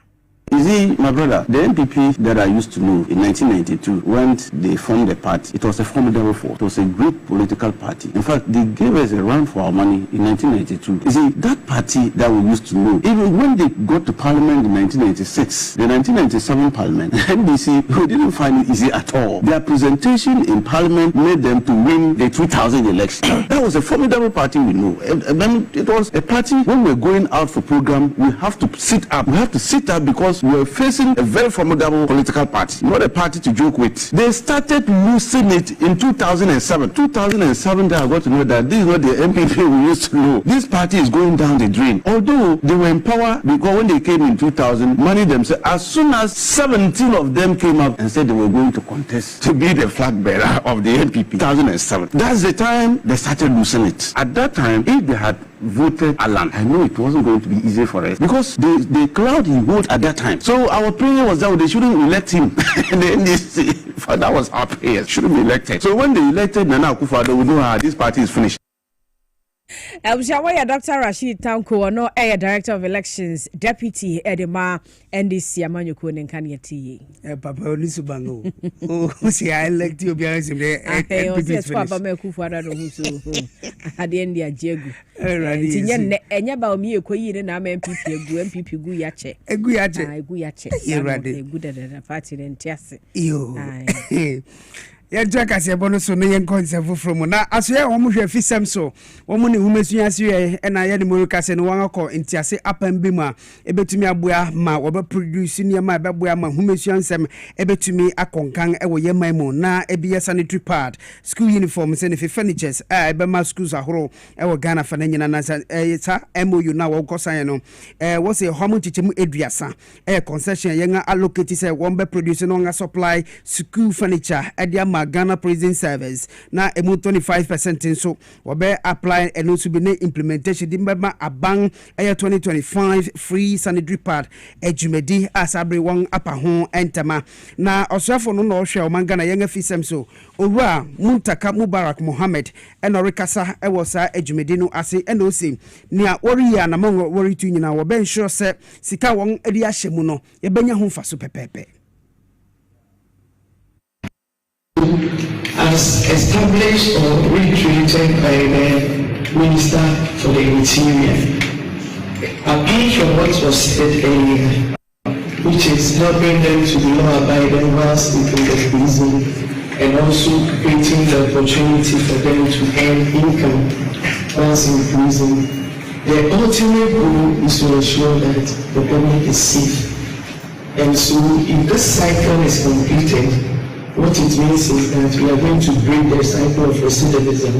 You see, my brother, the NPP that I used to know in 1992, when they formed the party, it was a formidable force. It was a great political party. In fact, they gave us a run for our money in 1992. You see, that party that we used to know, even when they got to parliament in 1996, the 1997 parliament, the NDC, we didn't find it easy at all. Their presentation in parliament made them to win the 2000 election. That was a formidable party we know. It was a party, when we're going out for program, we have to sit up. We have to sit up because we were facing a very formidable political party, not a party to joke with. They started losing it in 2007. 2007, they got to know that this is not the MPP we used to know. This party is going down the drain. Although they were in power, because when they came in 2000, money themselves, as soon as 17 of them came up and said they were going to contest to be the flag bearer of the MPP, 2007. That's the time they started losing it. At that time, if they had voted Alan, I know it wasn't going to be easy for us because the crowd he voted at that time. So our prayer was that they shouldn't elect him. That was our prayer. Shouldn't be elected. So when they elected Nana Akufo-Addo, we know this party is finished. Shawaya Dr. Rashid Tanko, no air director of elections, deputy Edema, NDC Amanyuko and Kanyati. Papa Onisubango. Oh, see, I elect you behind him there. Yes, Papa Mekufada, who had the India Jagu. And about me, a queen and I'm MPP Guyache. A Guyache, good at a party and Chassis. You. Yɛntwa Kasiebo no so no yɛnkɔnsɛfo from na aso yɛ wɔn hwɛ fisɛm so wɔn ne humesua so yɛ ɛna yɛ ne mo kase no wɔn akɔ ntiase apam bi ma ebetumi aboa ma wɔbɛ produce nneɛma ɛbɛboa ma humesua nsɛm ebetumi akɔnkan ɛwɔ yɛ man mu na ebi yɛ sanitary pad school uniforms and furnitures ɛbɛma schools ahoro ɛwɔ Ghana fa na nyina na sa MOU na wɔkɔ san no wɔ se hɔmo kyekyemu eduasa concession yɛn allocate sɛ wɔn bɛ produce no wɔn supply school furniture ɛde ama Ghana Prison Service na emu 25% nso wobe apply and also be na implementation di mbema abang 2025 free sanitary pad ejumedi asabre won apa ho entama na osofo no na ohwe o mangana yenga fisem so owura Muntaka Mubarak Mohammed eno rekasa ewo sa ejumedi no ase eno osim nia wori ya na mongo wori tu nyina wo ben sure se sika won edi ahyemu no ye benya ho fa so pepepe. As established or recreated by the Minister for the Interior. Apart from what was said earlier, which is helping them to be law-abiding whilst in the prison and also creating the opportunity for them to earn income whilst in prison, the ultimate goal is to ensure that the public is safe. And so if this cycle is completed, what it means is that we are going to break the cycle of recidivism,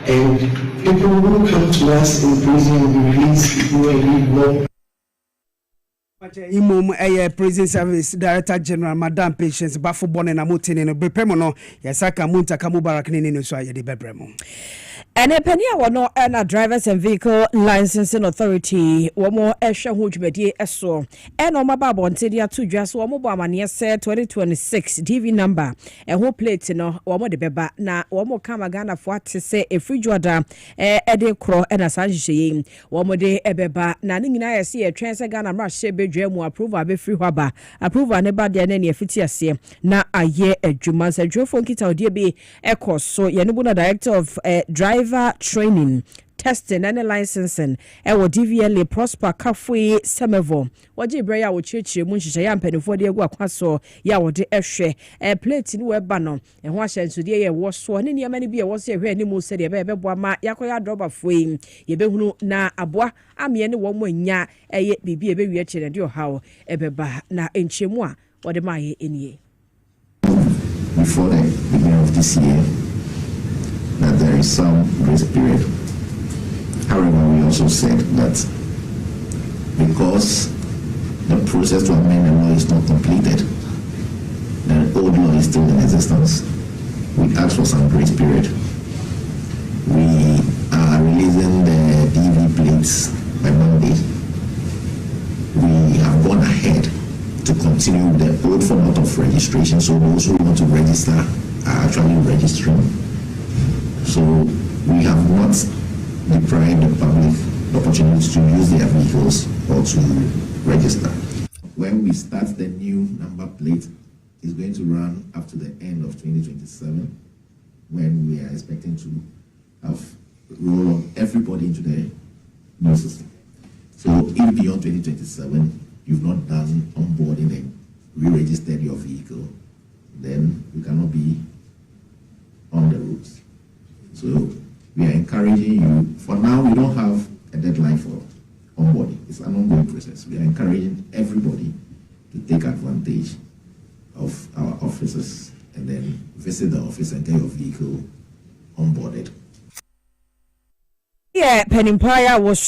and people who come to us in prison will be released to go and live more. Imom Prison Service Director General Madam Patience Bafo Bonne na motene no brepemo no yasaka Muntaka Mubarak ni no so ayede bebremo. And a penny no na drivers and vehicle licensing authority womo ehwe ho dwumadi eso and o mababo ntedia to dwa so womo bo amane se 2026 DV number ho plate no womo de beba na womo kama Ghana fo ate se efrijuada ede kro na sanhyeyi womo de ebeba na ne nyina yesi etwen se Ghana mra hye bedwa mu approval be free hwaba approval ne ba de na ne afiti ase na aye adwuma sa dwofo nkita odie bi ekoso ye ne bu na director of driver training, testing and licensing. Ewo DVLA Prosper Kafwe Semevo. Waji breya wo cheche mu nhyehyɛ ya mpanifo de egu akwaso ya wo de ehwe plate ni we ba no ho ahyenso de ye wo so ne niam ne bi ye wo se ehwe animu se de be beboa ma yakoya droba foi ye behunu na aboa ame ne wo mo anya eye bibi e be wi akire de ohawo ebeba na enchemu a wo de ma ye enie. Before the beginning of this year, that there is some grace period. However, we also said that because the process to amend the law is not completed, the old law is still in existence, we asked for some grace period. We are releasing the DV plates by Monday. We have gone ahead to continue the old format of registration, so those who want to register are actually registering. So we have not deprived the public the opportunity to use their vehicles or to register. When we start the new number plate, it's going to run up to the end of 2027, when we are expecting to have roll on everybody into the new system. So if beyond 2027, you've not done onboarding and re-registered your vehicle, then you cannot be on the roads. So we are encouraging you. For now, we don't have a deadline for onboarding. It's an ongoing process. We are encouraging everybody to take advantage of our offices and then visit the office and get your vehicle onboarded. Yeah, Penimpaya was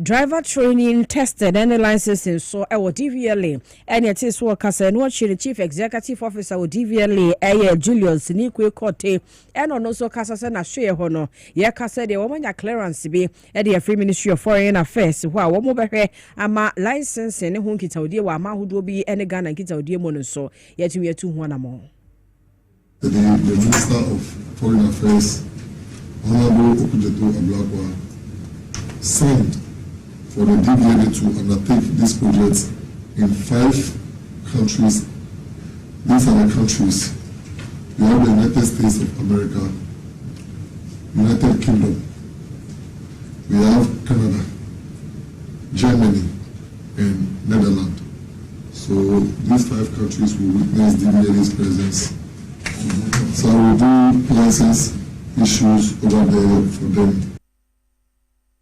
driver training tested and licensing so our DVLA and it is workers and what the chief executive officer with DVLA Julius Nikwe Kote and also Casa na share hono ya kasa de woman clearance be at the Free Ministry of Foreign Affairs while one mobile ama licensing who kita odi wa ma hudo bi and Ghana kita odi mono so yet we are 2 1 more. The Minister of Foreign Affairs Honorable Okujeto Ablakwa signed for the DVLA to undertake this project in 5 countries. These are the countries. We have the United States of America, United Kingdom, we have Canada, Germany, and Netherlands. So these 5 countries will witness DVLA's presence. So I will do license issues over there for them.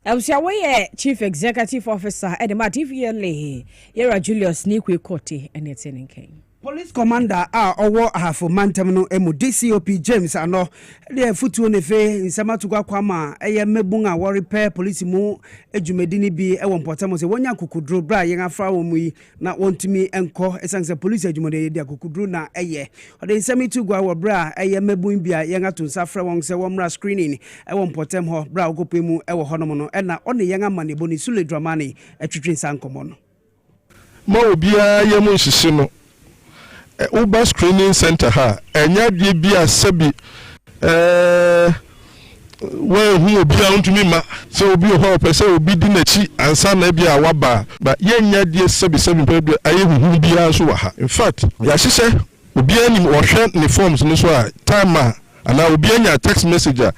Elsiawe Chief Executive Officer Edema DVLA, Yera Julius Nikwe Kote, and it's in King. Police Commander owo ahafo mantam no emu DCOP James ano de futu ne fe nsema to kwama eye mebun a repair police mu adwumedini bi e wonpotam se wonya kokudro bra yen afra wo mu yi na wontumi enko esanse police adwumede de kokudro na eye ode nsemi to gwa wo bra eye mebun bia yen ato nsafra won se womra screening e wonpotam ho bra okopemu e wo honom no e na one yen amane boni sule dramani etwetwe sankomo no ma obia yemu nsisi no Uber screening center ha enya die bia sabi we hu obi a ntumi ma se obi ho pese obi di nachi ansa na bia waba ba yenya die sabi pe ayehu bia so wa ha in fact ya hye obi ani wo hwe ne forms ni so a time ana obi anya text message a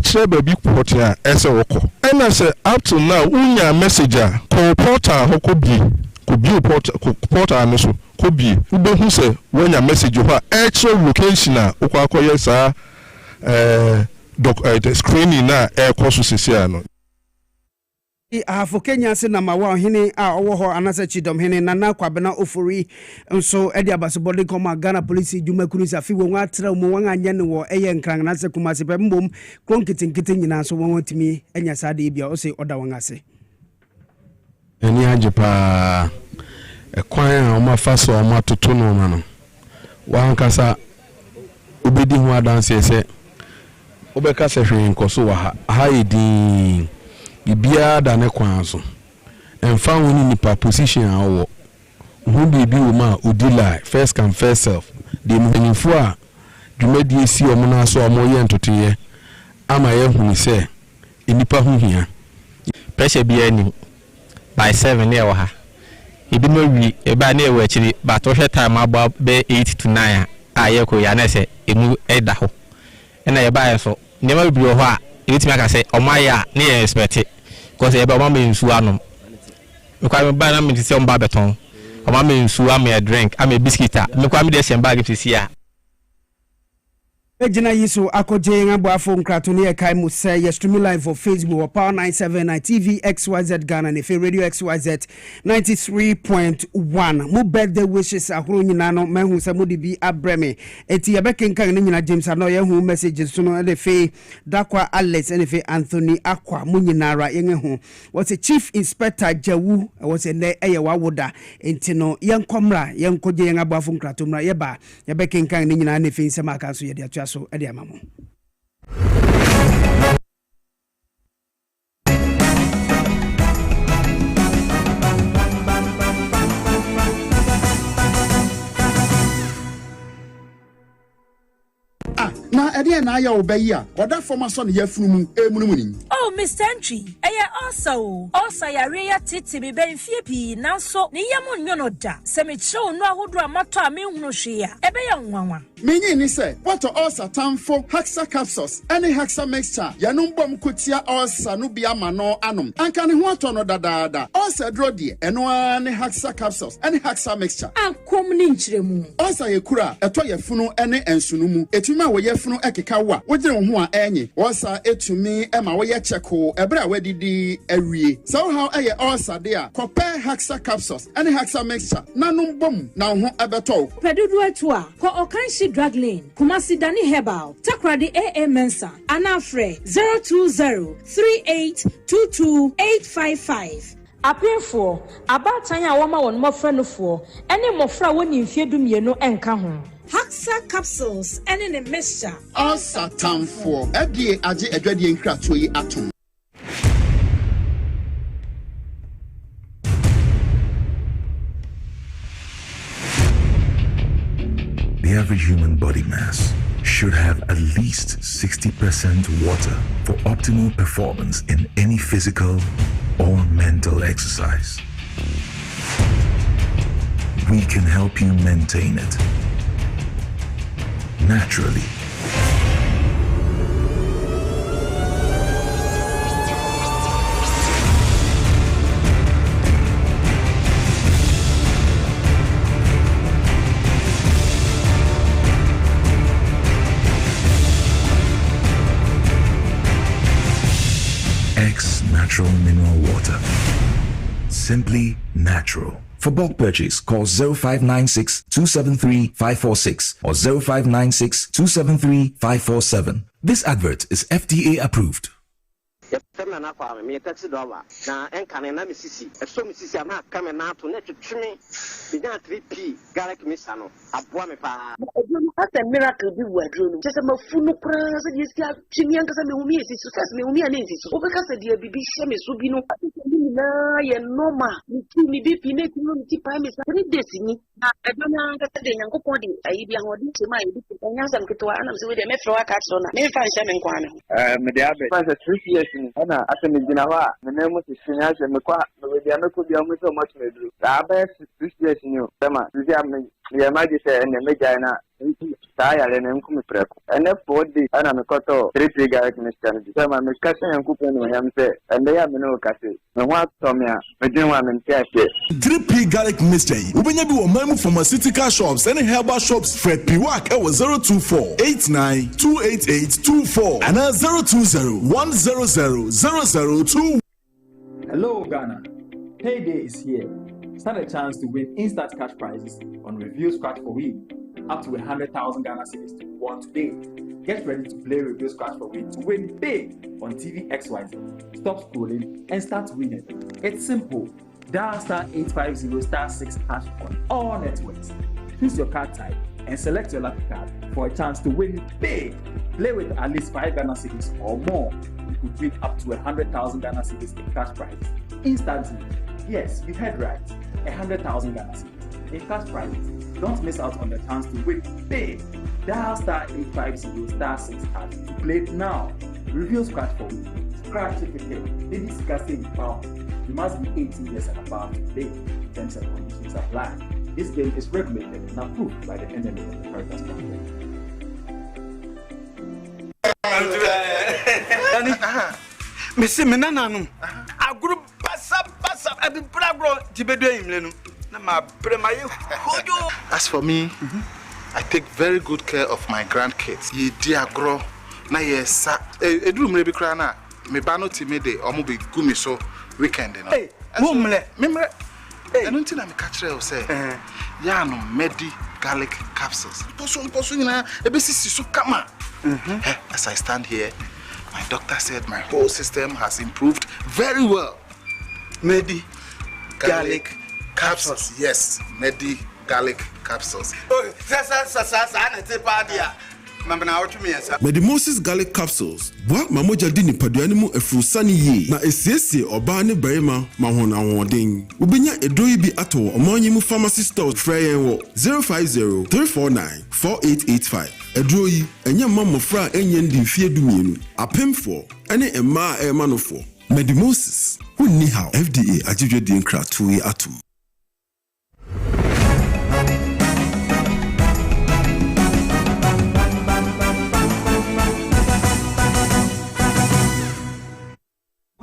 kire ba bi port a ese woko ena se up to now unya message a call portal hoko bi ko bi portal no so ko bi ubehu se wonya message ho a actual location a ukwakoye sa the screening na course sisia no ahafo Kenya se na mawa hene a owo ho anasa chidom hene nana kwabena ofori nso edi abasobode koma Ghana police dwumakunu sa fi won atra mu wan anya ne wo eye nkran na se kuma se pembom kronkitinkitin nyina so won watimi enya sade bia o se oda wan ase eni ajepa kwan a omafa so omatoto no ma no wankasa obedi ho adanse se obeka se hwe nkoso wa ha edin bibia da ne kwan so emfa woni nipa position a wo hu bibi wo ma odila first come first serve de munifo a dwumadi esi omo na so omo ye ntotoye ama ye hu se enipa hu hia pressure bia ni by 7 ne wo ha ebi no wi e ba na e wa chiri ba to hwe time aba be 8 to 9 a ye ko ya na se emu eda ho na ye ba ye so ne ma bi ho a etimi aka se omaya na ye expect because e ba ma me nsu anom me kwa me ba na me se omba beton oma me nsu am e drink am e biscuit a me kwa me de se bag fisi a Ejina yiso akoje ngabo afo nkrato ne yekai mu say yestream live for Facebook or Power 979 TV XYZ Ghana ne fe Radio XYZ 93.1 mu birthday wishes ahoro nyina no mahu se mu de bi abreme eti yebekenkan ne nyina James ano ye hu messages so no de fe Dakwa Alex ne fe Anthony Akwa mu nyina ra ye hu was a Chief Inspector Jawu was ne eye wawoda enti no yenkomra yenkoje ngabo afo nkrato mra ye ba yebekenkan ne nyina ne fe nsema aka so ye de so edi amamu na edi na ya obayi a oda forma so ne yafunu mu ni oh Mr. Entry also yare ya titi be benfie pi nanso ne yam nyono da se me kire onu ahodo amato a me hunu hwe a ebe ya nwanwa menyi ni se what ulcer tamfo Haxa capsules any Haxa mixture yanum bom kotia ulcer no bia ma no anom anka ne ho ato no dadaada ulcer dro de eno ne Haxa capsules any Haxa mixture akom ni nkyeremu ulcer ye kura eto yefunu ene ensunu mu etuma wo yefunu ekeka wa wogire ho a enye ulcer etumi ema wo ye cheko ebra wadidi awie so how eye ulcer de a compare Haxa capsules any Haxa mixture nanum bom na ho ebeto pedudu atu a ko okanshi drug lane Kumasi Dani Herbal Takradi AA Mensa Anafre 02038228555 apefo abatan a woma won mofra no fo ene mofra woni mfiedu mienu enka ho Haxa capsules ene ne mixture ulcer tamfo edie age adwadie nkratoyi yi atom. The average human body mass should have at least 60% water for optimal performance in any physical or mental exercise. We can help you maintain it naturally. Natural mineral water. Simply natural. For bulk purchase, call 0596 273 546 or 0596 273 547. This advert is FDA approved. Yɛpɛmɛ na kwa me taxi driver na enkane na misisi so misisi ama kame na to na twetweme binya 3p garlic mixer no aboa me pa aduro asa miracle bi wo aduro no sese mafu no kra se die sia twemi anka se me humi esi so se me humi ana esi so obeka se die bibi hye me so bi no ni na ye normal ni ti ni bi pi na ti no ti pa me sa 3 days ni aduro na anka se de yankopon de ayi bi ahodi se ma yi bi nya sam ketwa ana se we de me fro aka so na me fa hye me nkwa na me de abe fa se 3 years ana aseme gina wa me na mu sisinya se me kwa me bia me ko bia mu so much me dru da ba 6 years ni o tema bia me ya maji se ene me jaina ta ya le nem ku me preko ene 4 days ana me koto 3 garlic mixture ni tema me kase yanku pe no yam se ende ya me no kase me wa to me a me din wa me ntiase 3p garlic mixture ubenya bi wo mamu pharmaceutical shops and herbal shops Fred Piwak e wo 024 89 288 24 and 020 100 002. Hello Ghana, payday is here. Stand a chance to win instant cash prizes on Review Scratch for Win, up to 100,000 Ghana cedis to be won today. Get ready to play Review Scratch for Win to win big on TV XYZ. Stop scrolling and start winning. It's simple. Dial *850*6# on all networks. Choose your card type and select your lucky card for a chance to win big. Play with at least 5 Ghana cedis or more. You could win up to 100,000 Ghana cedis in cash prizes instantly. Yes, you heard right. 100,000 Ghana cedis in cash prizes. Don't miss out on the chance to win big. Dial *850*6# to play now. Review Scratch for Win. Scratch ticket. This is casting pound. You must be 18 years and above to play. Terms and conditions apply. This game is regulated and approved by the NMA and the Caritas Bank. Missy Menanum, a group pass up, I be bravo, Tibedo, As for me, I take very good care of my grandkids. Ye dear grow, na yes, a room maybe crana, me bano timide, or maybe gumi so weekend. Hey, mumle, mimre, I don't think I'm a catcher say, Yano, Medi, garlic capsules. Posun, a basis so come. As I stand here, my doctor said my whole system has improved very well. Medi, garlic capsules. Yes, Medi, garlic capsules. Medimosis garlic capsules. Boa mamoja di nipadua mu efurusani ye na esiesie oba ne barima mahona wodin. Ubenya edroyi bi ato omanyi mu pharmacy stores frey wo 050 349 4885. Edroyi enya mamofra enye ndi mfie dumienu. Apemfo ene emma emanofo. Medimosis wonni how FDA agidwe di nkratu yi atom.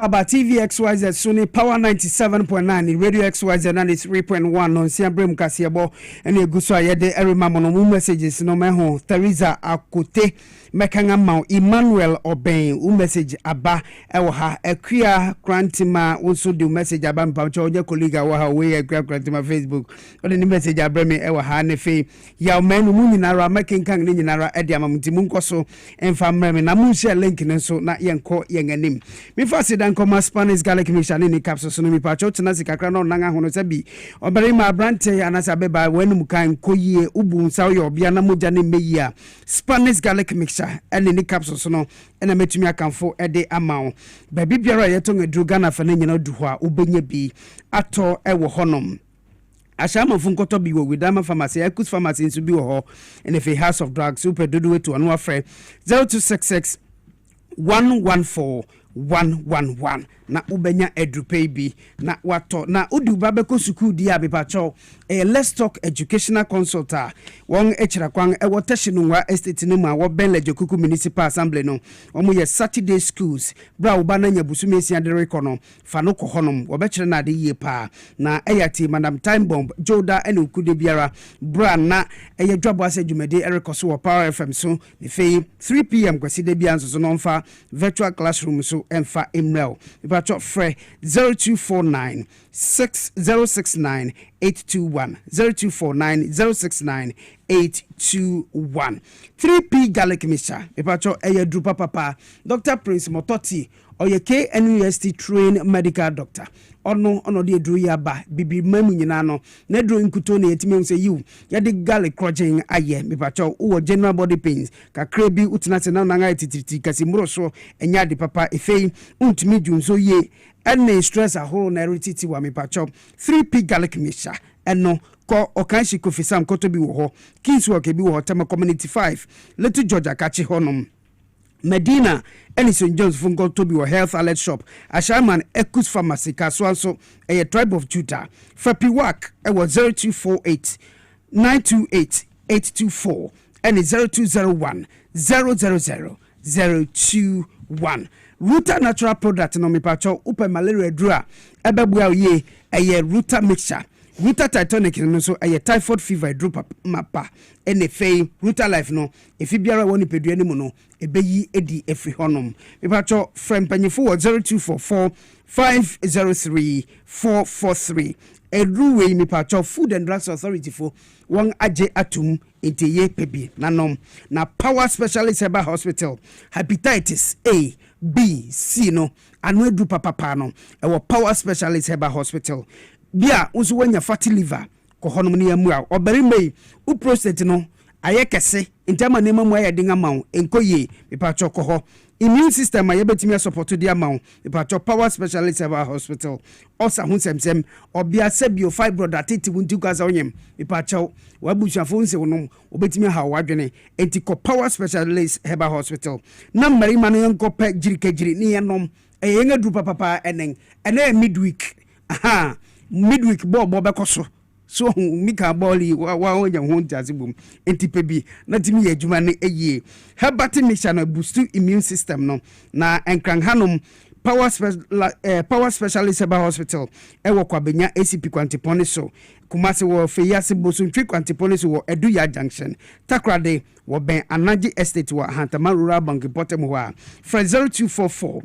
About TV XYZ Sony Power 97.9 Radio XYZ 93.1 on Siabrem Kasiebo and Yeguswa Yede Erimamono messages no meho Teresa Akote Mekanga Mau Emmanuel Oben message aba ewa Equia Grantima also do message aba mpacho oje colleague wa we Equia Grantima Facebook on the message abreme ewa nefe ya menu mu nyinara makenkan ni nyinara ede amamuti mu nkoso emfa mreme na mu share link nso na yenko yenganim me fasida nkoma Spanish garlic mixture ni capsules no mi pacho tena sikakra no nanga hono sabi obere ma brante anasa beba wenu kan koyie ubu nsa yo bia na moja ne meyia Spanish garlic mixture ene ni capsules no ena metumi akanfo ede amao ba bibiara yeto ngedru Ghana fa na nyina du ho a ubenye bi ato ewo honom Ashama Funkoto bi wo Widama Pharmacy, Ekus Pharmacy nso bi wo ho, and if a House of Drugs super dodo to anu afre 0266 114 na ubenya edrupe bi na wato na udi babeko suku di abepacho let's talk educational consultant won echira kwan e wotashinwa estate no ma wo ben lejokuku municipal assembly no omo ye Saturday schools bra uba na nya busumi esi adere kono fa no kohonom wo be kire na de yie pa na eyati madam time bomb joda ene ukude biara bra na eye dwabo ase dwumade erekoso wo Power FM so ne fei 3 pm kwasi de bia nso no mfa virtual classroom so emfa email Fre 0249 6069 821 0249 069 821 3P Garlic Mixture Ipacho eye drupa papa Dr. Prince Mototi oye KNUST trained medical doctor ono de dru ya ba bibi mamu nyina no na dru nkuto na yetime say you ya de garlic crochin aye Ipacho wo general body pains kakra bi utinate na nga titiriti kasi muro so enya de papa efei untumi junso ye ene stress ahoro na retiti wa Ipacho 3P Garlic Mixture eno ko okanshi kofisam koto bi wo ho kins work bi wo tema community 5 little Georgia kachi honom Medina Ellison Jones fungo to be health alert shop Ashaman Ekus Pharmacy Kaswanso a tribe of Judah Fapi Wak it was 0248 928 824 and 0201 000 021 Ruta natural product no mipacho upe malaria drua ebebua ye a Ruta mixture Ruta Titanic no so a typhoid fever drop mapa ene fei Ruta life no if biara woni peduani mu no ebeyi edi efri honom mepacho frem panyefo 0244 503 443 Edruwe mepacho Food and Drugs Authority for one aje atum nteye pebi nanom na Power Specialist Herbal Hospital hepatitis A B C no anu edu papa no e Power Specialist Herbal Hospital bia unso wanya fatty liver ko honom ne amu a obere mai u prostate no ayekese ntama ne mamu ayedinga mawo enkoye mepacho ko ho immune system ayebetimi support dia mawo mepacho Power Specialist Herbal Hospital osa hu semsem obia sebio fibroid ateti wunti kwaza onyem mepacho wabushafo nse wonom obetimi ha wadwene enti ko Power Specialist Herbal Hospital na mari manu enko pe jirikejiri ni yenom eyenga dru papa ene midweek aha midweek bobo bekoso so mika boli wa onya ho ntiasebum entipebi na timi ye adwuma ne eye hebati mission no boost immune system no na enkran hanom Power Specialist Herbal Hospital ewo kwabenya ACP kwantipone so kumase wo feyase bosuntwi kwantipone so wo Eduya Junction takrade wo ben Anaji Estate wa Hantama Rural Bank bottom ho a 0244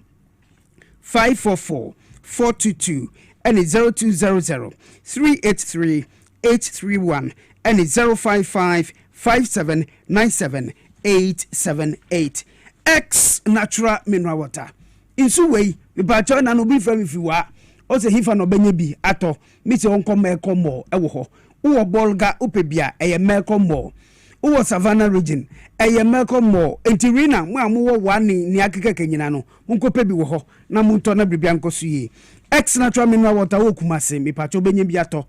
544 422 and 0200 383 831 and 055 5797 878 X natural mineral water insu wey we ba cho na no bi fra mi fiwa o se hifa no benye bi ato mi se onko mekomo ewo ho wo bolga upebia eye mekomo wo savannah region eye mekomo entirina mu amuwo wani ni akekeke nyina no munko pebi wo ho na munto na bibia nkoso yi X natural mineral water wo kumase mi pa cho benye bi ato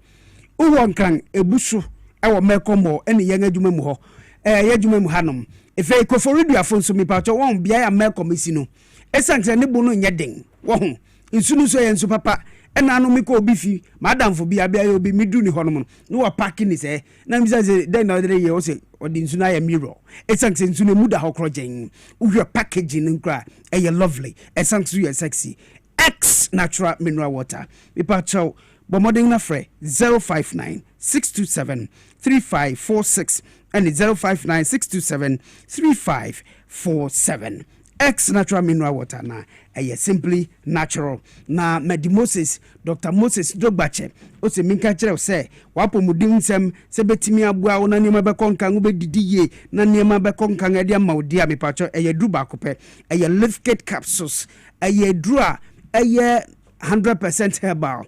wo nkan ebusu ewo mekomo ene yen adwuma mu ho yadwuma mu hanom efe koforidua fonso mi pa cho won bia ya mekomo si no esanse ne bono nyeden wo ho insunu so yensu papa ena no miko obi fi madamfo bia bia obi midu ni honom no wa park ni se na mi say den na dey o say odi insunu ya mirror esanse insunu muda ho krogen uhwe packaging nkra eye lovely esanse you sexy X natural mineral water mi pa cho bomoding na frɛ 059 627 3546 and 059 627 3547 X natural mineral water na simply natural na Medimosis Dr. Moses Dogbache o se minka kire se wapomudin nsem se betimi aboa ona niam bekonkan wo bedidi na niam bekonkan ade ama odi a mepacho dru ba kopɛ lift kit capsules dru a 100% herbal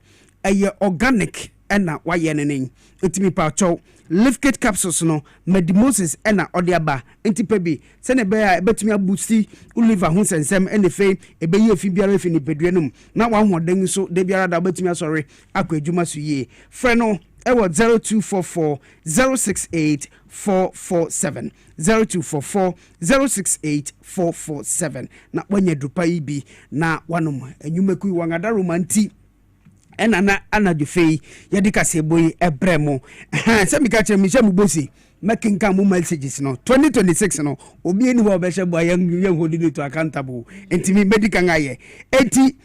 organic ena waye nenen etimi pacho lift kit capsules no Medimosis ena odiaba entipebi se ne be a betumi abusi liver ho sensem ene fe ebeyi efi biara efi ni peduanum na wa hoden so de biara da betumi asori akwa adwuma so yie frɛ no ɛwɔ 0244 068 447 0244 068 447 na wanya dupa yi bi na wanom enyumeku wangada romanti ɛna na anadufei yɛde Kasiebo yi ɛbrɛmo sɛ mika kyerɛ me hyɛ mu bosi makinka mu messages no 2026 no obi ani ho obɛhyɛ bɔ yɛn hodi no to accountable entimi medical ngaye enti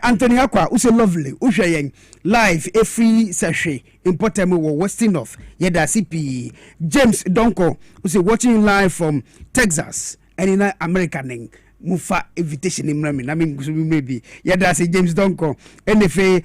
Anthony Akwa uso lovely uhwɛ yɛn live every session important wo Western North yɛda CP James Donko uso watching live from Texas and in America ning mufa invitation imrami na maybe yɛda se James Donko NFA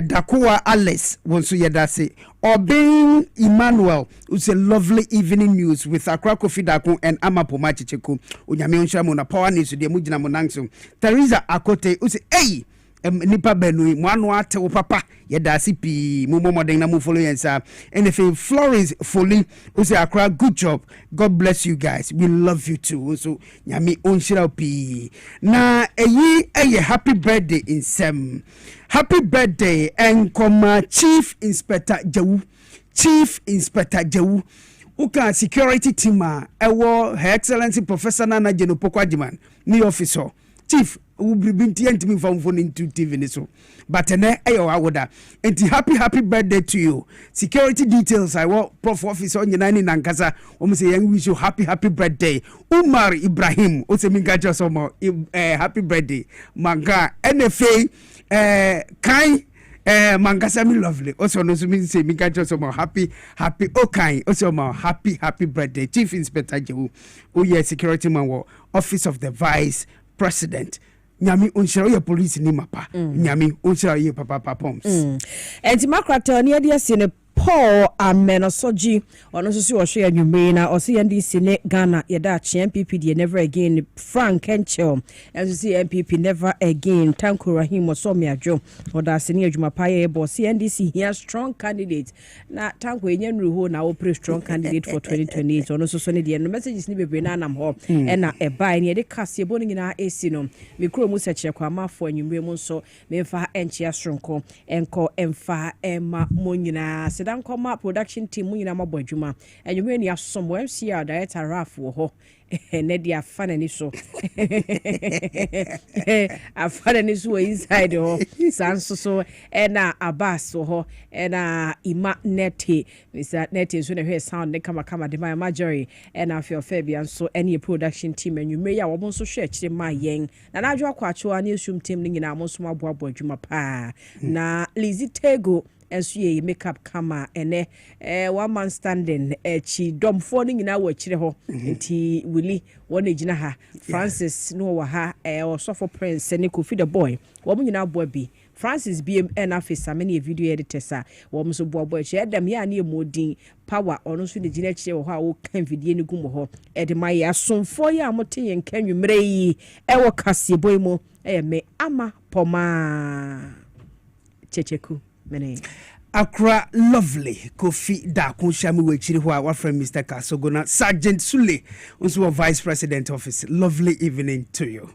Dakoa Alice wonso yɛda se Obin Emmanuel uso lovely evening news with Accra Kofi Dako and Amapo Machicheko unyame onsha mo na power news de mugina mo nangso Teresa Akote uso hey nipa benu mo anu ate wo papa yɛda se pi mo moden na mo follow yensa NFA Florence Foley uso Accra good job, God bless you guys, we love you too so nyame onshira pi na eyi happy birthday in sem happy birthday and Chief Inspector Jawu uka security team ewo Her Excellency Professor Nana Jeno Pokwajiman ni officer chief ubibinti entimi famfo into TV ni so but ene eyo awoda enti happy birthday to you. Security details I want prof officer nyina ni nankasa o say yan wish you happy birthday Umar Ibrahim o say minka just happy birthday manga NFA kai Mangasa me lovely. Also no mean say me catch us happy okay. Also happy birthday Chief Inspector Jewu. Oh yeah, security man wo Office of the Vice President. Nyami unshira ye police ni mapa. Nyami unshira ye papa poms. Enti makrata ni ade ase ne Paul Amenosoji ono so si wo hwe anwumre na o se yandi sine Ghana yeda MPP de never again Frank Enchel and see MPP never again Tanko Rahim Osomi Adwo oda sine adwuma paye bo CNDC here strong candidate na Tanko enyanru ho na wo pre strong candidate for 2028 ono so ne de no messages ni bebre na nam ho e na e bai ne de Kasiebo no nyina esi no me kuro mu seche kwa mafo anwumre mu nso me mfa enchia sronko enko emfa ema mo nyina dan koma production team mu nyina mabɔ adwuma enwumre ni asom MCR director Raf wo ho ne dia afana ni so afana ni so inside ho sanso so na Abbas wo ho na Ima Nete Mr Nete so ne hwe sound ne kama de my majority na afio Fabian so any production team enwumre ya wo nso hwe akire ma yen na adwo akwacho ani asum team ni nyina mo nso mabɔ adwuma pa na Lizzy Tego as ye makeup kama ene one man standing chi domfo ni nyina wa chire ho nti Willie wona gina ha Francis no wa ha osofo Prince ne Kofi the boy wo mo nyina boa bi Francis BM na afisa me ne video editors a wo mo so boa chi edam ya na emodin power ono so ne gina chire ho a wo kan video ni gumo ho ede ma ya somfo ya mote yen kanwumre yi wo Kasiebo mu me ama poma checheku mene Accra lovely Kofi Dako Shami wechiri ho our friend Mr. Kasogona Sergeant Sule also Vice President Office. Lovely evening to you.